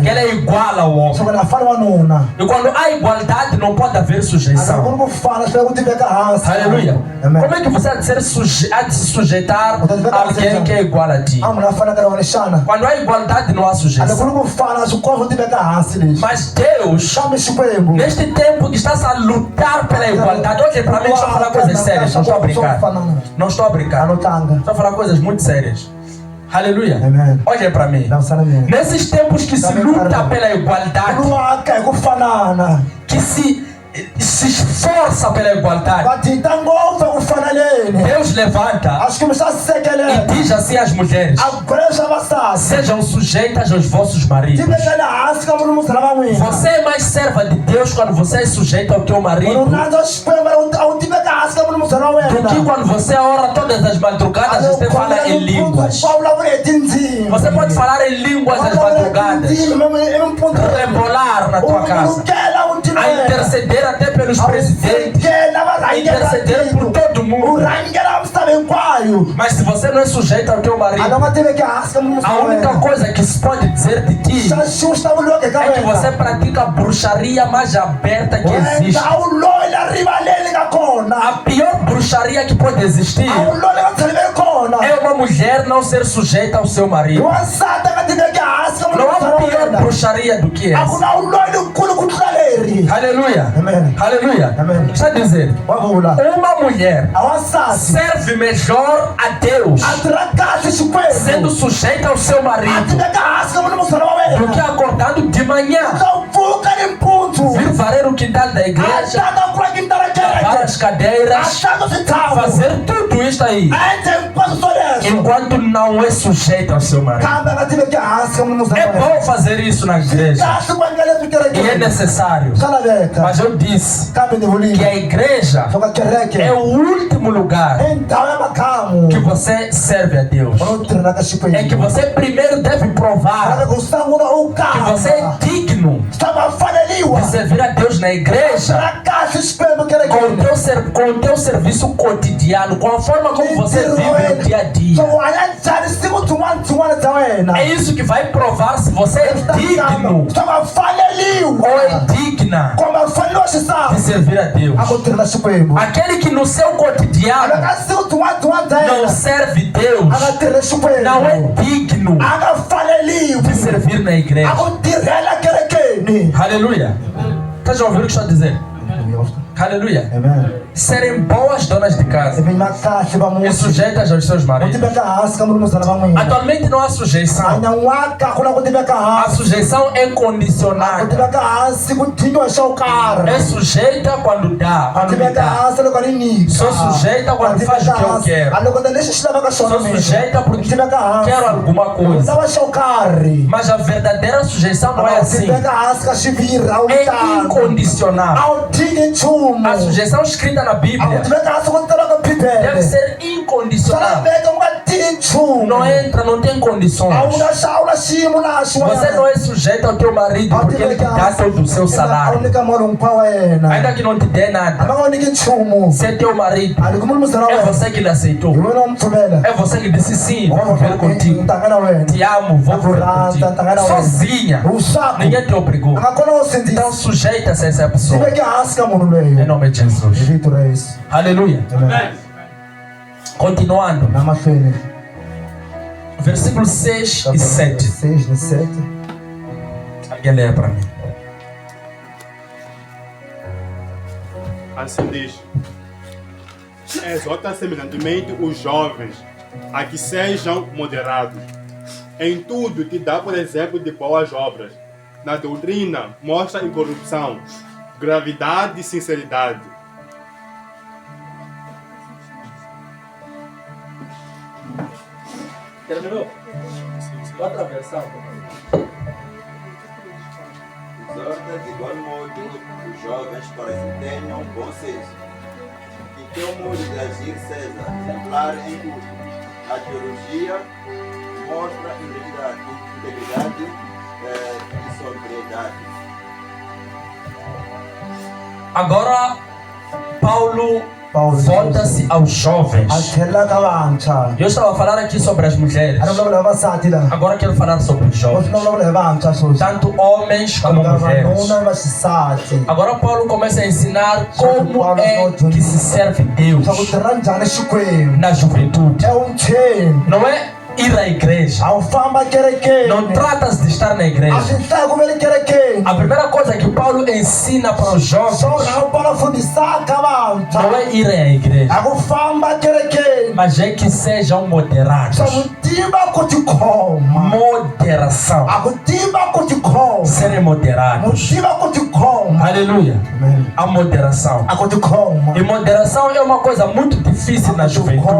que ela é igual ao homem. E quando há igualdade não pode haver sujeição. Aleluia. Como é que você há de se sujeitar a alguém que é igual a ti? Quando há igualdade não há sujeição. Mas Deus, neste tempo que está a lutar pela igualdade, olhem para mim, deixa eu falar coisas sérias, não estou a brincar. Não estou a brincar. Estou a falar coisas muito sérias. Aleluia. Olhem para mim. Nesses tempos que se luta pela igualdade, que se esforça pela igualdade, Deus levanta e diz assim às mulheres: sejam sujeitas aos vossos maridos. Você é mais serva de Deus quando você é sujeito ao teu marido do que quando você ora todas as madrugadas e você fala em línguas. Você pode falar em línguas às madrugadas, rebolar na tua casa, a interceder até pelos presidentes, a interceder por todo mundo. Mas se você não é sujeito ao teu marido, a única coisa que se pode dizer de ti é que você pratica a bruxaria mais aberta que existe. A pior bruxaria que pode existir é uma mulher não ser sujeita ao seu marido. Não há pior bruxaria do que essa. Aleluia. Aleluia. Está dizendo, uma mulher serve melhor a Deus sendo sujeita ao seu marido do que acordado de manhã, vir varrer o quintal da igreja, lavar as cadeiras, fazer tudo isso aí, enquanto não é sujeito ao seu marido. É bom fazer isso na igreja e é necessário, mas eu disse que a igreja é o último lugar que você serve a Deus. É que você primeiro deve provar que você é digno de servir a Deus na igreja com o teu serviço cotidiano, com a forma como você vive no dia a dia. É isso que vai provar se você é digno ou é digna de servir a Deus. Aquele que no seu cotidiano não serve Deus não é digno de servir na igreja. Aleluia. Está já ouvindo o que está dizendo? Aleluia. Amen. Serem boas donas de casa e sujeitas aos seus maridos. Atualmente não há sujeição. A sujeição é condicionada. É sujeita quando dá, quando me dá. Sou sujeita quando faz o que eu quero. Sou sujeita porque quero alguma coisa. Mas a verdadeira sujeição não é assim. É incondicional. A sujeição escrita na Bíblia deve ser incondicional. Não entra, não tem condições. Você não é sujeito ao teu marido porque ele te dá todo o seu salário. Ainda que não te dê nada. Se é teu marido, é você que lhe aceitou. É você que disse sim, vou viver contigo. Te amo, vou viver contigo. Sozinha. Ninguém te obrigou. Então sujeita-se a essa pessoa. Em nome de Jesus. Aleluia. Continuando. Versículo 6 e 7. Alguém lê para mim. Assim diz: exorta semelhantemente os jovens a que sejam moderados em tudo, que dá por exemplo de boas obras. Na doutrina mostra incorrupção, gravidade e sinceridade. Terminou? Outra versão. Exorta de igual modo os jovens para que tenham bom senso, e que o modo de agir seja exemplar em tudo. A teologia mostra integridade e sobriedade. Agora, Paulo volta-se aos jovens. Eu estava a falar aqui sobre as mulheres. Agora quero falar sobre os jovens. Tanto homens como mulheres. Agora Paulo começa a ensinar como é que se serve Deus na juventude. Não é ir à igreja. Não trata-se de estar na igreja. A primeira coisa que Paulo ensina para os jovens não é ir à igreja, mas é que sejam moderados. Moderação. Serem moderados. Aleluia. A moderação. E moderação é uma coisa muito difícil na juventude.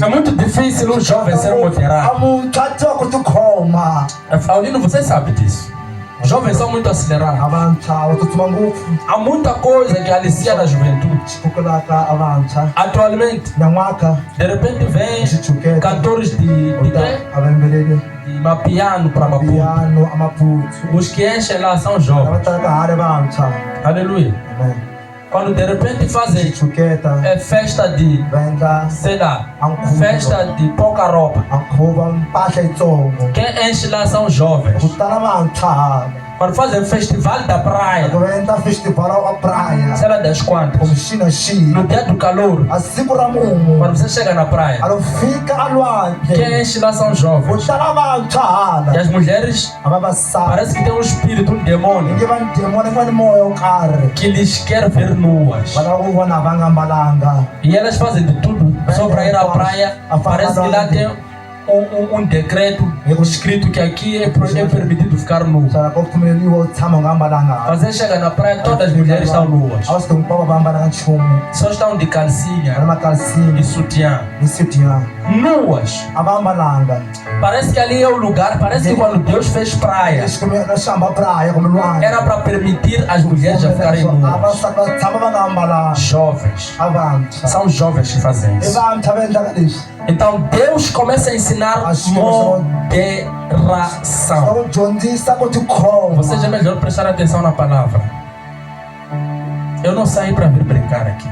É muito difícil um jovem ser moderado. Paulino, você sabe disso. Jovens são muito acelerados. Há muita coisa que alicia na juventude. Atualmente, de repente vem cantores de Mapiano para Maputo. Os que enchem lá são jovens. Aleluia. Quando de repente fazem festa de, sei lá, festa de pouca roupa, quem enche lá são jovens. Quando fazem festival da praia, sei lá das quantas, no dia do calor, quando você chega na praia, quem enche lá são jovens. E as mulheres, parece que tem um espírito, um demônio, que lhes quer ver nuas. E elas fazem de tudo só para ir à praia. Parece que lá tem um decreto escrito que aqui é permitido ficar nu. Você chega na praia, todas as mulheres estão nuas. Só estão de calcinha e sutiã. Nuas. Parece que ali é o lugar, parece que quando Deus fez praia, era para permitir as mulheres a ficarem nuas. Jovens. São jovens que fazem isso. Então Deus começa a ensinar moderação. Você já é melhor prestar atenção na palavra. Eu não saí para vir brincar aqui.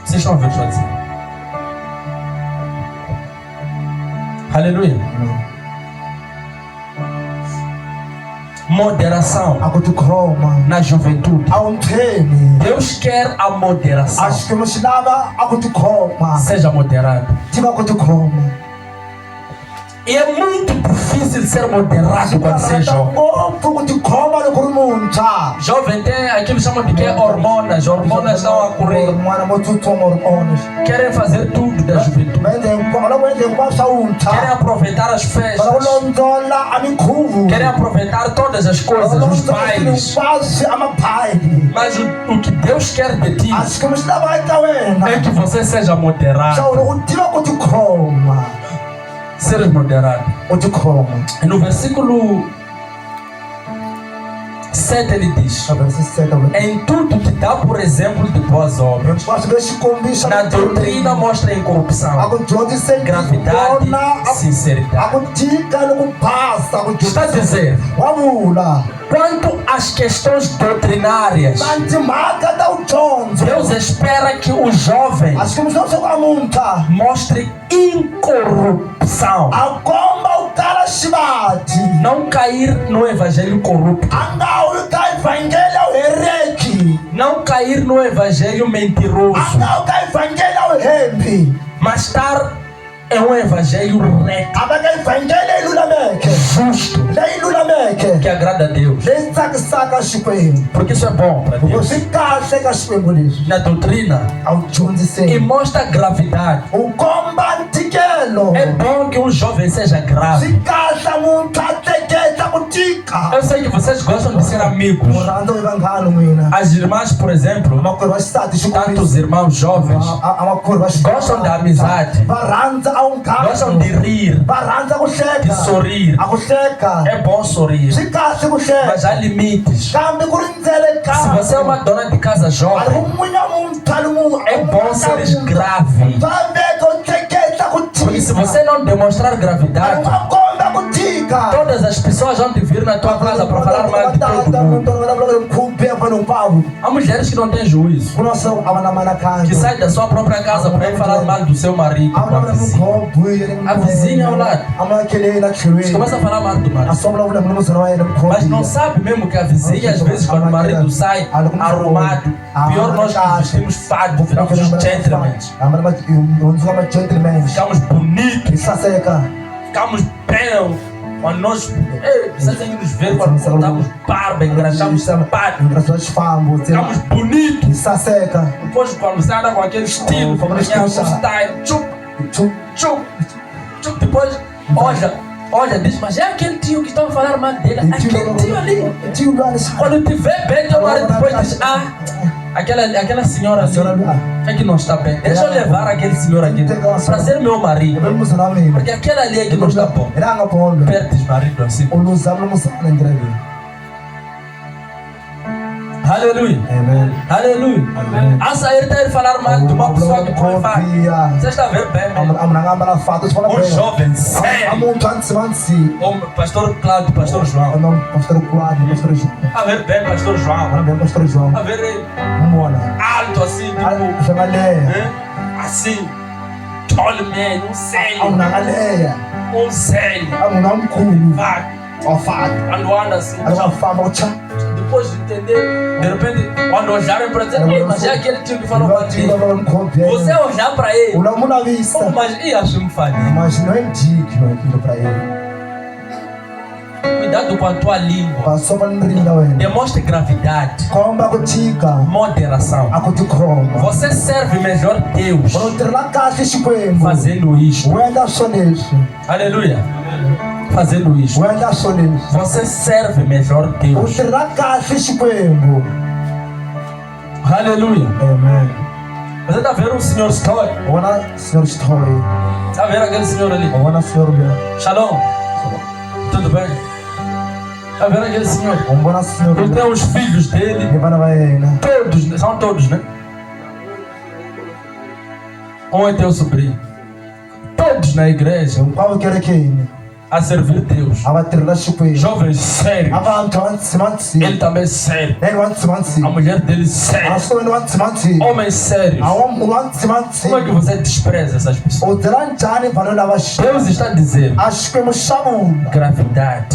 Vocês estão ouvindo o que eu dizer? Aleluia. Moderação na juventude. Deus quer a moderação. Seja moderado. E é muito difícil ser moderado quando você é jovem. Jovem tem aquilo que chamam de que é hormonas. Hormonas estão a correr. Querem fazer tudo da juventude. Querem aproveitar as festas. Querem aproveitar todas as coisas, os bailes. Mas o que Deus quer de ti é que você seja moderado. Seres moderado. E no versículo 7 ele diz: em tudo que dá por exemplo de boas obras, na doutrina mostra incorrupção, gravidade e sinceridade. Está a dizer, quanto às questões doutrinárias, Deus espera que o jovem mostre incorrupção, não cair no evangelho corrupto, não cair no evangelho mentiroso, mas estar é um evangelho reto, justo, que agrada a Deus, porque isso é bom para Deus. Na doutrina e mostra gravidade. É bom que um jovem seja grave. Eu sei que vocês gostam de ser amigos. As irmãs, por exemplo, tanto os irmãos jovens gostam da amizade, gostam de rir, de sorrir. É bom sorrir, mas há limites. Se você é uma dona de casa jovem, é bom seres grave, porque se você não demonstrar gravidade, todas as pessoas vão te vir na tua casa para falar mal de todo mundo. Há mulheres que não têm juízo, que saem da sua própria casa para ir falar mal do seu marido, a vizinha ao lado. Você começa a falar mal do marido, mas não sabe mesmo que a vizinha, às vezes, quando o marido sai arrumado, pior nós que vestimos fado, ficamos gentlemen, ficamos bonitos, ficamos bem. Quando nós, vocês têm que nos ver quando cortamos barba, engraxamos sapato, ficamos bonitos. Depois quando você anda com aquele estilo, style, depois olha, diz, mas é aquele tio que estão a falar mal dele, aquele tio ali. Quando te vê bem, teu marido depois diz, aquela senhora ali é que não está bem. Deixa eu levar aquele senhor aqui para ser meu marido, porque aquele ali é que não está bom. Perdes marido assim. Aleluia. Aleluia. A sair dele falar mal de uma pessoa que pode falar. Você está vendo bem, um jovem sério. O pastor Cláudio, pastor João. A ver bem, pastor João. A ver ele alto assim, tipo, assim, tall man, um sério. Quando anda assim, depois de entender, de repente, quando olharem para dizer, mas é aquele tio que falou para ti, você olhar para ele, mas acho que mas não é digno aquilo para ele. Cuidado com a tua língua. Demonstre gravidade, moderação. Você serve melhor Deus fazendo isso. Aleluia. Fazendo isso, você serve melhor Deus. Aleluia. Você está vendo o senhor Story? Está vendo aquele senhor ali? Shalom. Tudo bem? Está vendo aquele senhor? Ele tem os filhos dele. Todos, são todos, né? Um é teu sobrinho. Todos na igreja. a servir Deus. Jovens sérios. Ele também é sério. A mulher dele é séria. Homens sérios. Como é que você despreza essas pessoas? Deus está dizendo: gravidade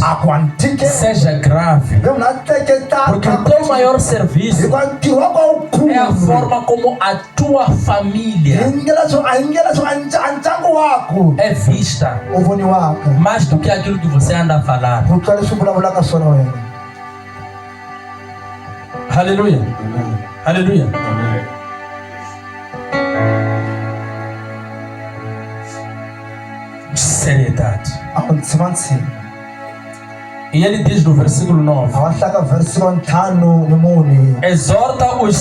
seja grave, porque o teu maior serviço é a forma como a tua família é vista, mais do que aquilo que você anda a falar. Aleluia. Aleluia. Seriedade. E ele diz no versículo 9: exorta os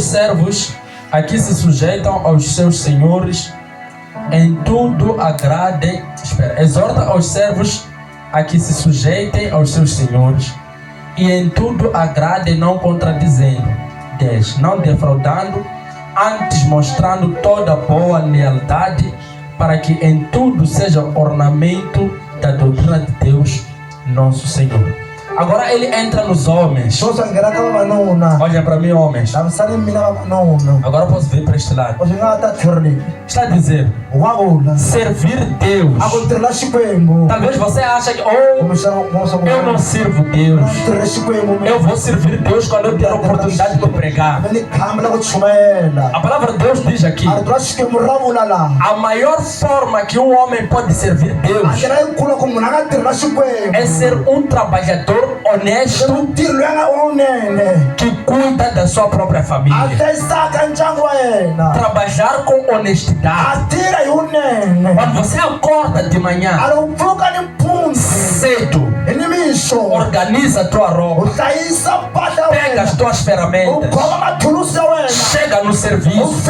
servos a que se sujeitam aos seus senhores, em tudo agradem. Exorta aos servos a que se sujeitem aos seus senhores, e em tudo agradem, não contradizendo. 10. Não defraudando, antes mostrando toda boa lealdade, para que em tudo seja ornamento da doutrina de Deus, nosso Senhor. Agora ele entra nos homens. Olha para mim, homens. Agora posso ver para este lado. Está a dizer: servir Deus. Talvez você ache que eu não sirvo Deus. Eu vou servir Deus quando eu ter a oportunidade de pregar. A palavra de Deus diz aqui: a maior forma que um homem pode servir Deus é ser um trabalhador honesto que cuida da sua própria família. Trabalhar com honestidade. Quando você acorda de manhã cedo, organiza a tua roupa, pega as tuas ferramentas, chega no serviço,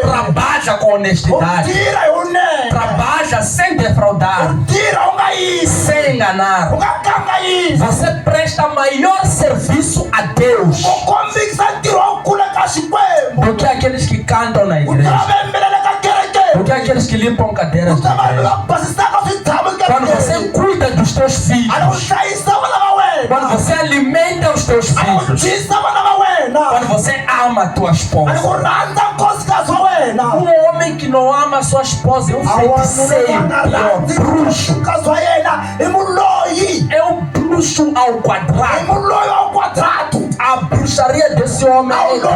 trabalha com honestidade, trabalha sem defraudar, sem enganar. Você presta maior serviço a Deus do que aqueles que cantam na igreja, do que aqueles que limpam cadeiras na igreja. Quando você cuida dos teus filhos, quando você alimenta os teus filhos, quando você ama a tua esposa. Um homem que não ama a sua esposa é um feiticeiro, é um bruxo. É um bruxo ao quadrado. A bruxaria desse homem é grande.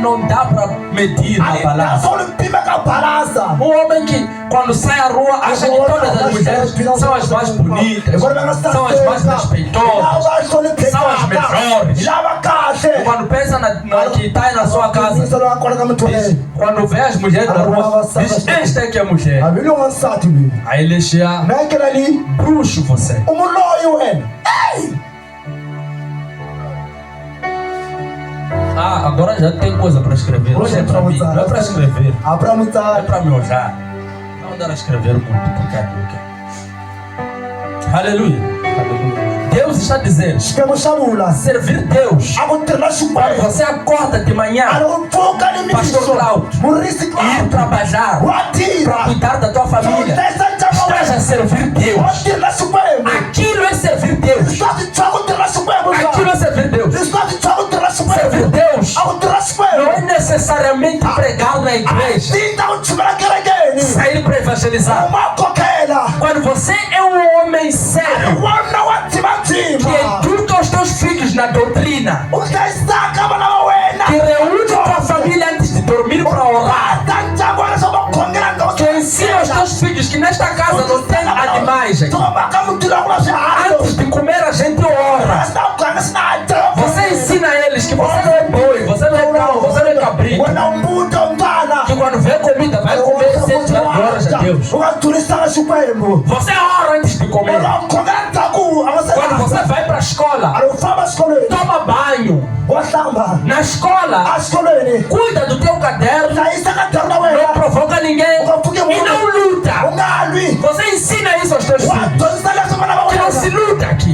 Não dá para medir na balança. Um homem que quando sai à rua acha que todas as mulheres são as mais bonitas, são as mais respeitosas, são as melhores. E quando pensa que está na sua casa, diz, quando vê as mulheres na rua, diz: esta é que é a mulher. Aí ele chega: bruxo você. Agora já tem coisa para escrever. Não é para mim, não é para escrever, é para me olhar. Não dá para escrever muito, porque é aleluia. Deus está dizendo: servir Deus. Quando você acorda de manhã, pastor Cláudio, ir trabalhar para cuidar da tua família, esteja a servir Deus. Aquilo é servir Deus. Aquilo é servir Deus. Servir Deus não é necessariamente pregar na igreja, sair para evangelizar. Quando você é um homem sério, que educa os teus filhos na doutrina, que reúne tua família antes de dormir para orar, que ensina os teus filhos que nesta casa não tem animais aqui. Antes de comer a gente ora. Você ensina a eles que você não é boi, você não é cão, você não é cabrito, que quando vê comida vai comer sem dar glórias a Deus. Você ora antes de comer. Quando você vai para a escola, toma banho. Na escola, cuida do teu caderno, não provoca ninguém e não luta. Você ensina isso aos teus filhos, que não se luta aqui.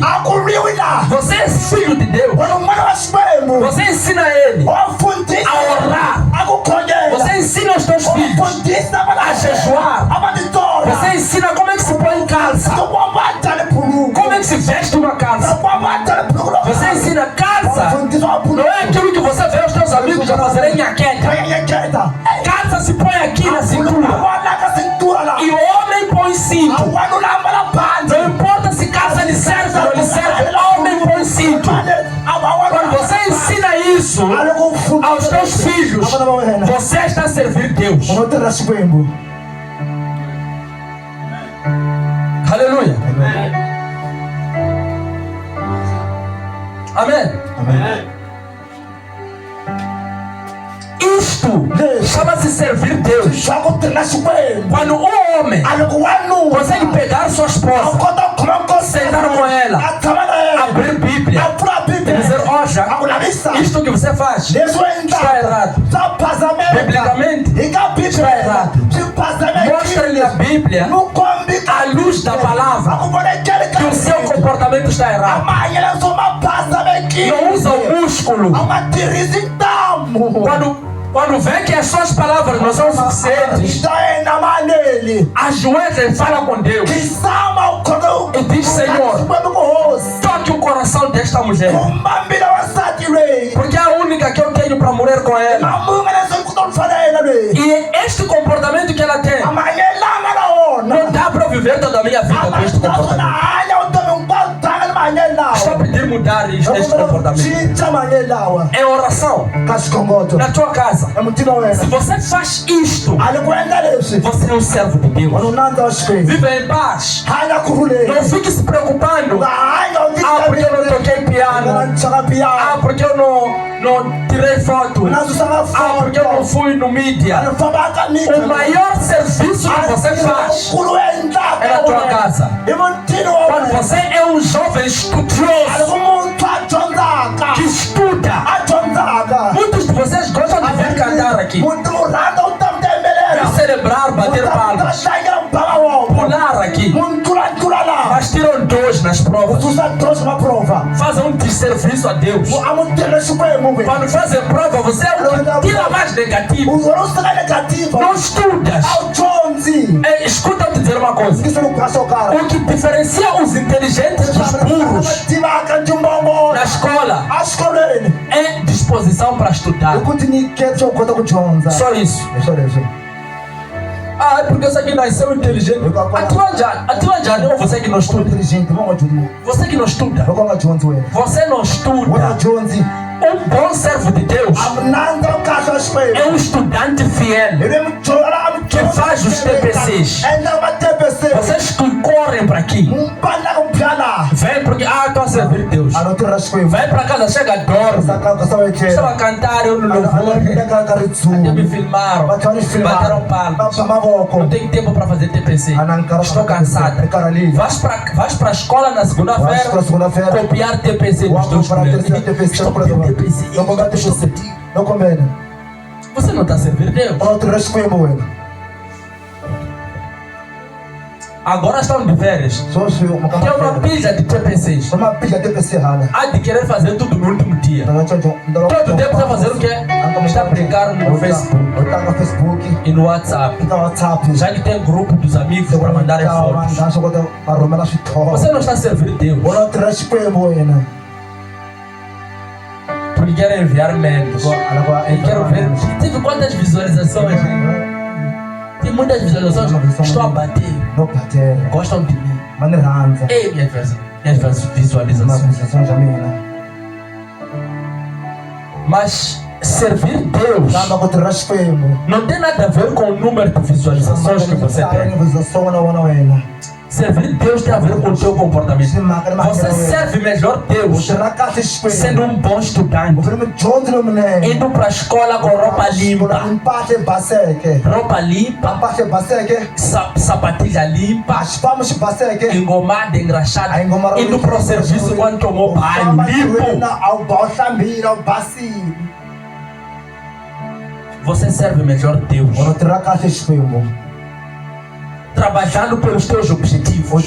Você é filho de Deus. Você ensina ele a orar. Você ensina os teus Como é que se veste uma calça? Você ensina calça. Não é aquilo que você vê os teus amigos já fazerem nhaqueta. Calça se põe aqui na cintura. E o homem põe cinto. Não importa se calça lhe serve ou não lhe serve, o homem põe cinto. Quando você ensina isso aos teus filhos, você está a servir Deus. Aleluia. Amém. Isto chama-se servir Deus. Quando um homem consegue pegar sua esposa, sentar com ela, abrir Bíblia e dizer: olha, isto que você faz está errado. Biblicamente está errado. Mostra-lhe a Bíblia à luz da palavra que o seu comportamento está errado. Não usa o músculo. Quando vê que as suas palavras não são suficientes, ajoelha e fala com Deus e diz: Senhor, toque o coração desta mulher, porque é a única que eu tenho para morrer com ela. E este comportamento que ela tem, não dá para viver toda a minha vida com este comportamento. Estou a pedir mudar este comportamento. É oração na tua casa. Se você faz isto, você é um servo de Deus. Viva em paz. Não fique se preocupando: porque eu não toquei piano, porque eu não tirei foto, porque eu não fui no mídia. O maior serviço que você faz é na tua casa. Quando você é um jovem estudioso que estuda, muitos de vocês gostam de vir cantar aqui, de celebrar, bater palmas, pular aqui, mas tiram 2 nas provas. Fazem um desserviço a Deus. Quando fazem prova, você é o que tira mais negativo. Não estudas. Escuta eu te dizer uma coisa: o que diferencia os inteligentes dos burros na escola é disposição para estudar. Só isso. É porque você que nasceu inteligente. Atiwa ou você que não estuda? Você que não estuda. Você não estuda. Um bom servo de Deus é um estudante fiel que faz os TPCs. Vocês que correm para aqui, vem porque estou a servir Deus. Vem para casa, chega, dorme. Estava a cantar, eu no louvor, até me filmaram, bateram palmas. Não tenho tempo para fazer TPC. Estou cansada. Vais para a escola na segunda-feira copiar TPC dos teus colegas. TPC. Não combina. Você não está a servir Deus. Agora estão de férias. Tem uma pilha de TPCs. Há de querer fazer tudo no último dia. Todo tempo está fazendo o quê? Está a brincar no Facebook e no WhatsApp. Já que tem grupo dos amigos para mandarem fotos. Você não está a servir Deus. Porque querem enviar memes. Eu quero ver. Teve quantas visualizações? Tem muitas visualizações. Estou a bater. Gostam de mim. Ei, minhas visualizações. Mas servir Deus não tem nada a ver com o número de visualizações que você tem. Servir Deus tem a ver com o teu comportamento. Você serve melhor Deus sendo um bom estudante, indo para a escola com roupa limpa, sapatilha limpa, engomada, engraxada, indo para o serviço quando tomou banho limpo. Você serve melhor Deus trabalhando pelos teus objetivos,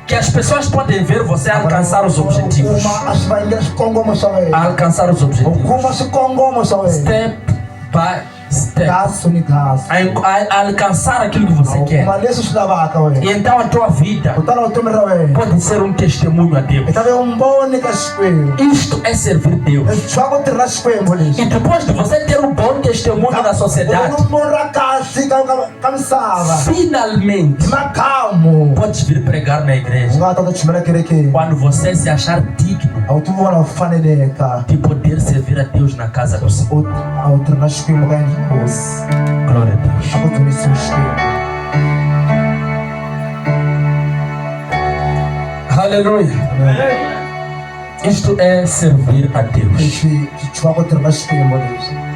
que as pessoas podem ver você alcançar os objetivos. Alcançar os objetivos. Step by step gaso a alcançar aquilo que você quer. leswi swi lavaka wena E então a tua vida kutani vutomi ra wena pode ser um testemunho a Deus. i ta ve umboni ka Xikwembu Isto é servir Deus. swa ku tirhela Xikwembu lexi E depois de você ter um bom testemunho na sociedade, vutomi ra kahle ka misava finalmente magamo pode vir pregar na u igreja. nga ta ku chimela kerekeni Quando você se achar digno a wu ti vona u faneleka de poder servir a Deus na casa do Senhor. a wu tirhela Xikwembu ka endla nkosi Glória a Deus. a ku dzunisiwi Xikwembu Aleluia. Isto é servir a Deus. leswi swi chuva ku tirhela Xikwembu leswi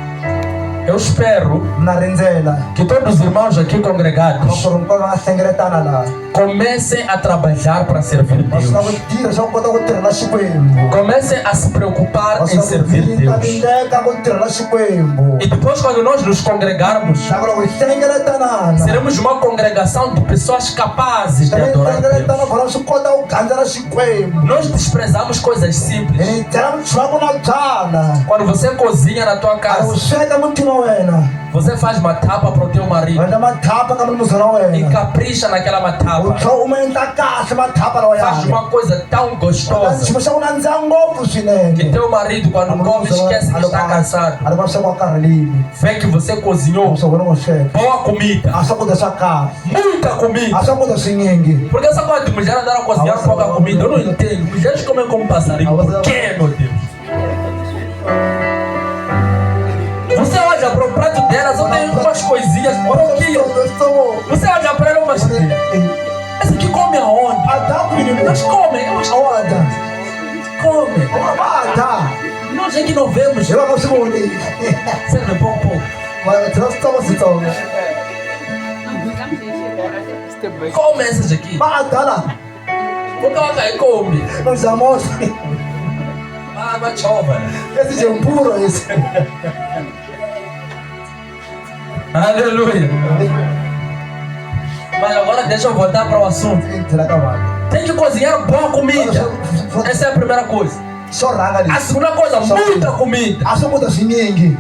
Eu espero na rindzela que todos os irmãos aqui congregados ku ri hinkwavo va nga hlengeletana laha comecem a trabalhar para servir va swi lava Deus. ku tirha swa ku kota ku tirhela Xikwembu Comecem a se preocupar va em swi lava ku servir Deus. tindeka ku tirhela Xikwembu E depois, quando nós nos congregarmos, loko loko hi hlengeletanana seremos uma congregação de pessoas capazes de hi adorar hlengeletana Deus. kona swi kota ku gandzela Xikwembu Nós desprezamos coisas simples. hi dyela muchuvako na byala Quando você cozinha na tua a wu casa, sweka mutima wa wena você faz matapa para o teu u marido endla mathapa ka muzana wa e wena capricha naquela u matapa. tlhela u ma endla kahle mathapa lawa Faz yale uma coisa tão gostosa xilo xa ku nandziha ngopfu que swinene teu marido, quando come, esquece que está cansado. a ri va sweka wa karhalini Vê que você cozinhou swa vona ngo sweka boa comida, a swakudya swa kahle muita comida. a swakudya swinyingi Porque essa coisa de mulher andar a cozinhar pouca comida, eu não entendo. Mulheres comem como passarinho. Por quê, meu Deus? Você olha para o prato dela, só tem umas coisinhas, pouquinho. Você olha para ela, mas essa aqui come aonde? Nós comemos, awada come. avada Nós é que não vemos. hi va nga swi voni Serve pouco. tirha switsongo switsongo Come essas aqui. va dala Porque ela vai come. no zamosa Ah, vai chova. esse de mpuro esse Aleluia. Mas agora deixa eu voltar para o assunto. tirha ka vanhu Tem que cozinhar boa comida. Essa é a primeira coisa. swo rhanga A leswi segunda coisa, muita comida. a swakudya swinyingi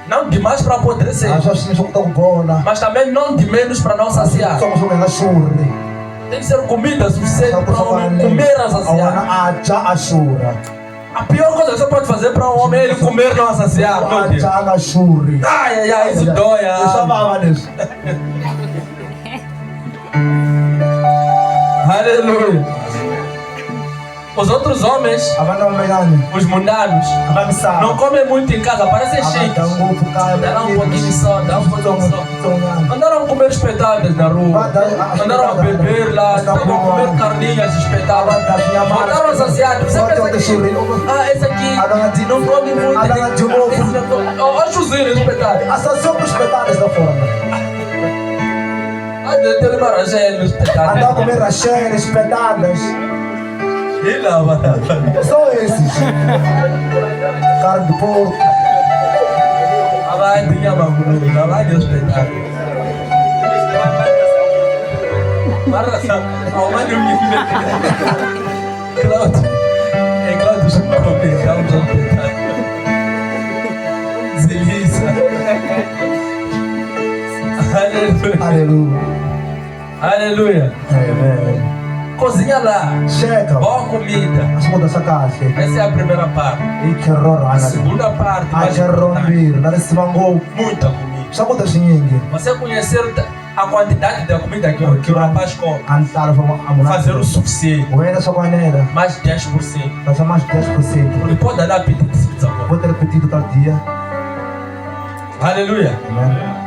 Não demais para apodrecer, a swa swinyi swa ku ta ku bola mas também não de menos para não saciar. switsongo swo ka hi nga xurhi Tem que ser comida suficiente swa ku para o swa homem ku comer a a saciar. wena a dya a xurha A pior coisa que você pode fazer para um homem é ele comer e não saciar. Meu a Deus. dya a nga xurhi Ai, ai, ai, isso dói. swa Ai. vava leswi Aleluia. Os outros homens, a vana vamenyani os mundanos, va misava não comem muito em casa, parecem a va chiques. dya ngopfu kaya Dá um pouquinho só, dá um pouquinho só. switsongonyana Andaram a comer espetadas na rua. Andaram a beber lá, estavam a comer carninhas espetadas. Voltaram a saciar. Você pensa que, esse aqui não come muito. Esse não come. Olha o chuzinho espetado. a só são os espetadas da forma Deve ter uma rachel andar a espetado. comer rachel espetadas E lá, mano. são esses carne de porco Vai, tinha bagulho. Lá vai, Deus espetado. Marra, ao mais eu me Cláudio. É Cláudio, deixa eu comentar um pouco espetado. Zelisa. Aleluia. aleluia Aleluia. amen Cozinha lá. cheka Boa comida. a swakudya swa kahle Essa é a primeira parte. hi tlhelo ro A rhanga segunda parte, a mais tlhelo ro importante, mbirhi na ri siva ngopfu muita comida. swakudya swinyingi Você conhecer a quantidade da comida que o rapaz come. a ni tala swa a munhu Fazer o suficiente. u endla swa ku enela Mais 10%. ka swa mais 10% Porque pode dar apetite se quiser. vo tele petito ka dia Aleluia. amen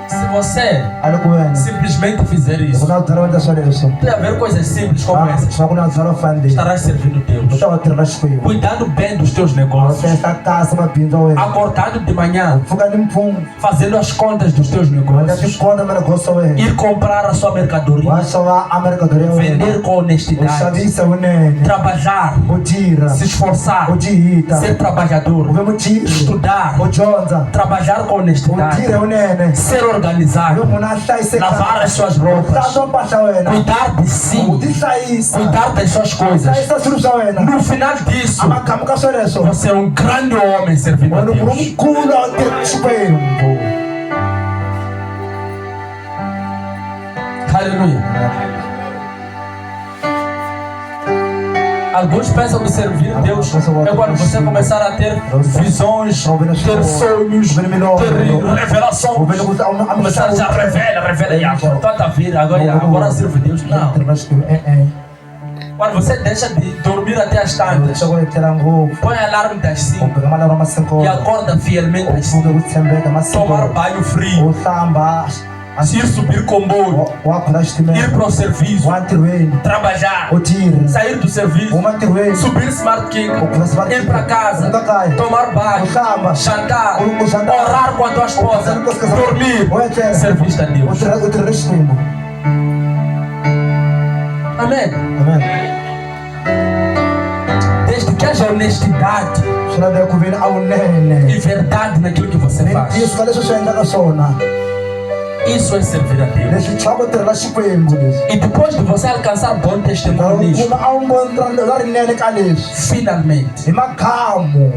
Se você a loko wena simplesmente fizer ku isso, na byala endla swa leswo tem a ver coisas simples como essas. swa ku na byala fani leyi Estarás servindo u Deus. ta va tirhela Xikwembu Cuidando bem dos teus va negócios. hlayisa kahle mabindzu wa wena Acordando de manhã, pfuka ni mpfungwa fazendo as contas dos teus wendla negócios. swikona manegoso wa wena Ir comprar a sua mercadoria. wa xava amerikadori ya Vender wena com u honestidade. xavisa vunene Trabalhar. u tirha Se esforçar. u tihita Ser trabalhador. u ve mutirhi Estudar. u dyondza Trabalhar com u honestidade. tirhe vunene Ser u ve organizado. munhu a hlayisekaka Lavar as suas roupas. hlantswa mpahla wena Cuidar de si. u tihlayisa Cuidar das suas coisas. hlayisa swilo swa wena No final disso, amakhamu ka sweleswo você é um grande homem servindo a wena u Deus. mukulu a wu tirha Xikwembu Aleluia. Alguns pensam que servir a Deus é quando você começar a ter visões, ter sonhos, ter revelação. Começar já revela e agora toda a vida, agora serve a Deus. Não. Quando você deixa de dormir até as tantas, põe alarme das 5 e acorda fielmente às 5. Tomar banho frio, ir subir comboio, ir para o serviço, trabalhar, sair do serviço, subir Smart King, ir para casa, tomar banho, jantar, orar com a tua esposa, dormir, servir a Deus. Amém. Desde que haja honestidade e verdade naquilo que você faz, isso é servir a Deus. E depois de você alcançar bom testemunho nisso, finalmente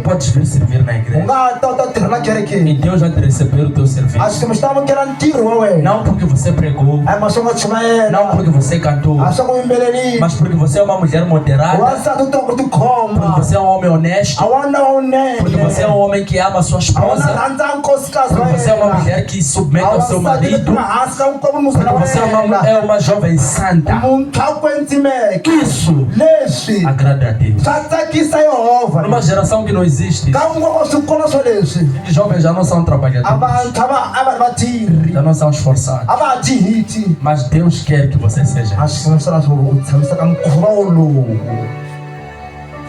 podes vir servir na igreja. E Deus vai te receber o teu serviço. Não porque você pregou, não porque você cantou, mas porque você é uma mulher moderada, porque você é um homem honesto, porque você é um homem que ama a sua esposa, porque você é uma mulher que submete ao seu marido, porque você é uma jovem santa. Isso agrada a Deus. Numa geração que não existe, os jovens já não são trabalhadores, já não são esforçados, mas Deus quer que você seja.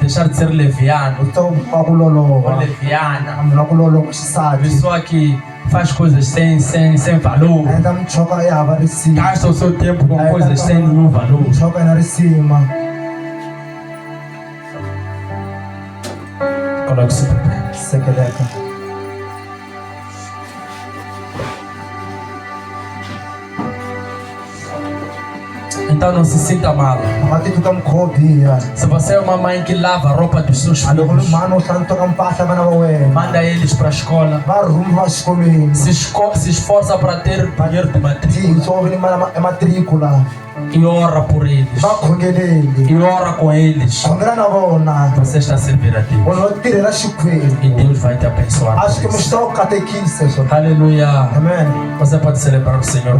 Deixar de ser leviano ou leviana, pessoa que faz coisas sem valor, gasta o seu tempo com coisas sem nenhum valor. Coloque-se de pé. Então não se sinta mal. Se você é uma mãe que lava a roupa dos seus filhos, manda eles para a escola, se esforça para ter dinheiro de matrícula e ora por eles, e ora com eles. Você está servindo a Deus e Deus vai te abençoar. Aleluia. Você pode celebrar o Senhor.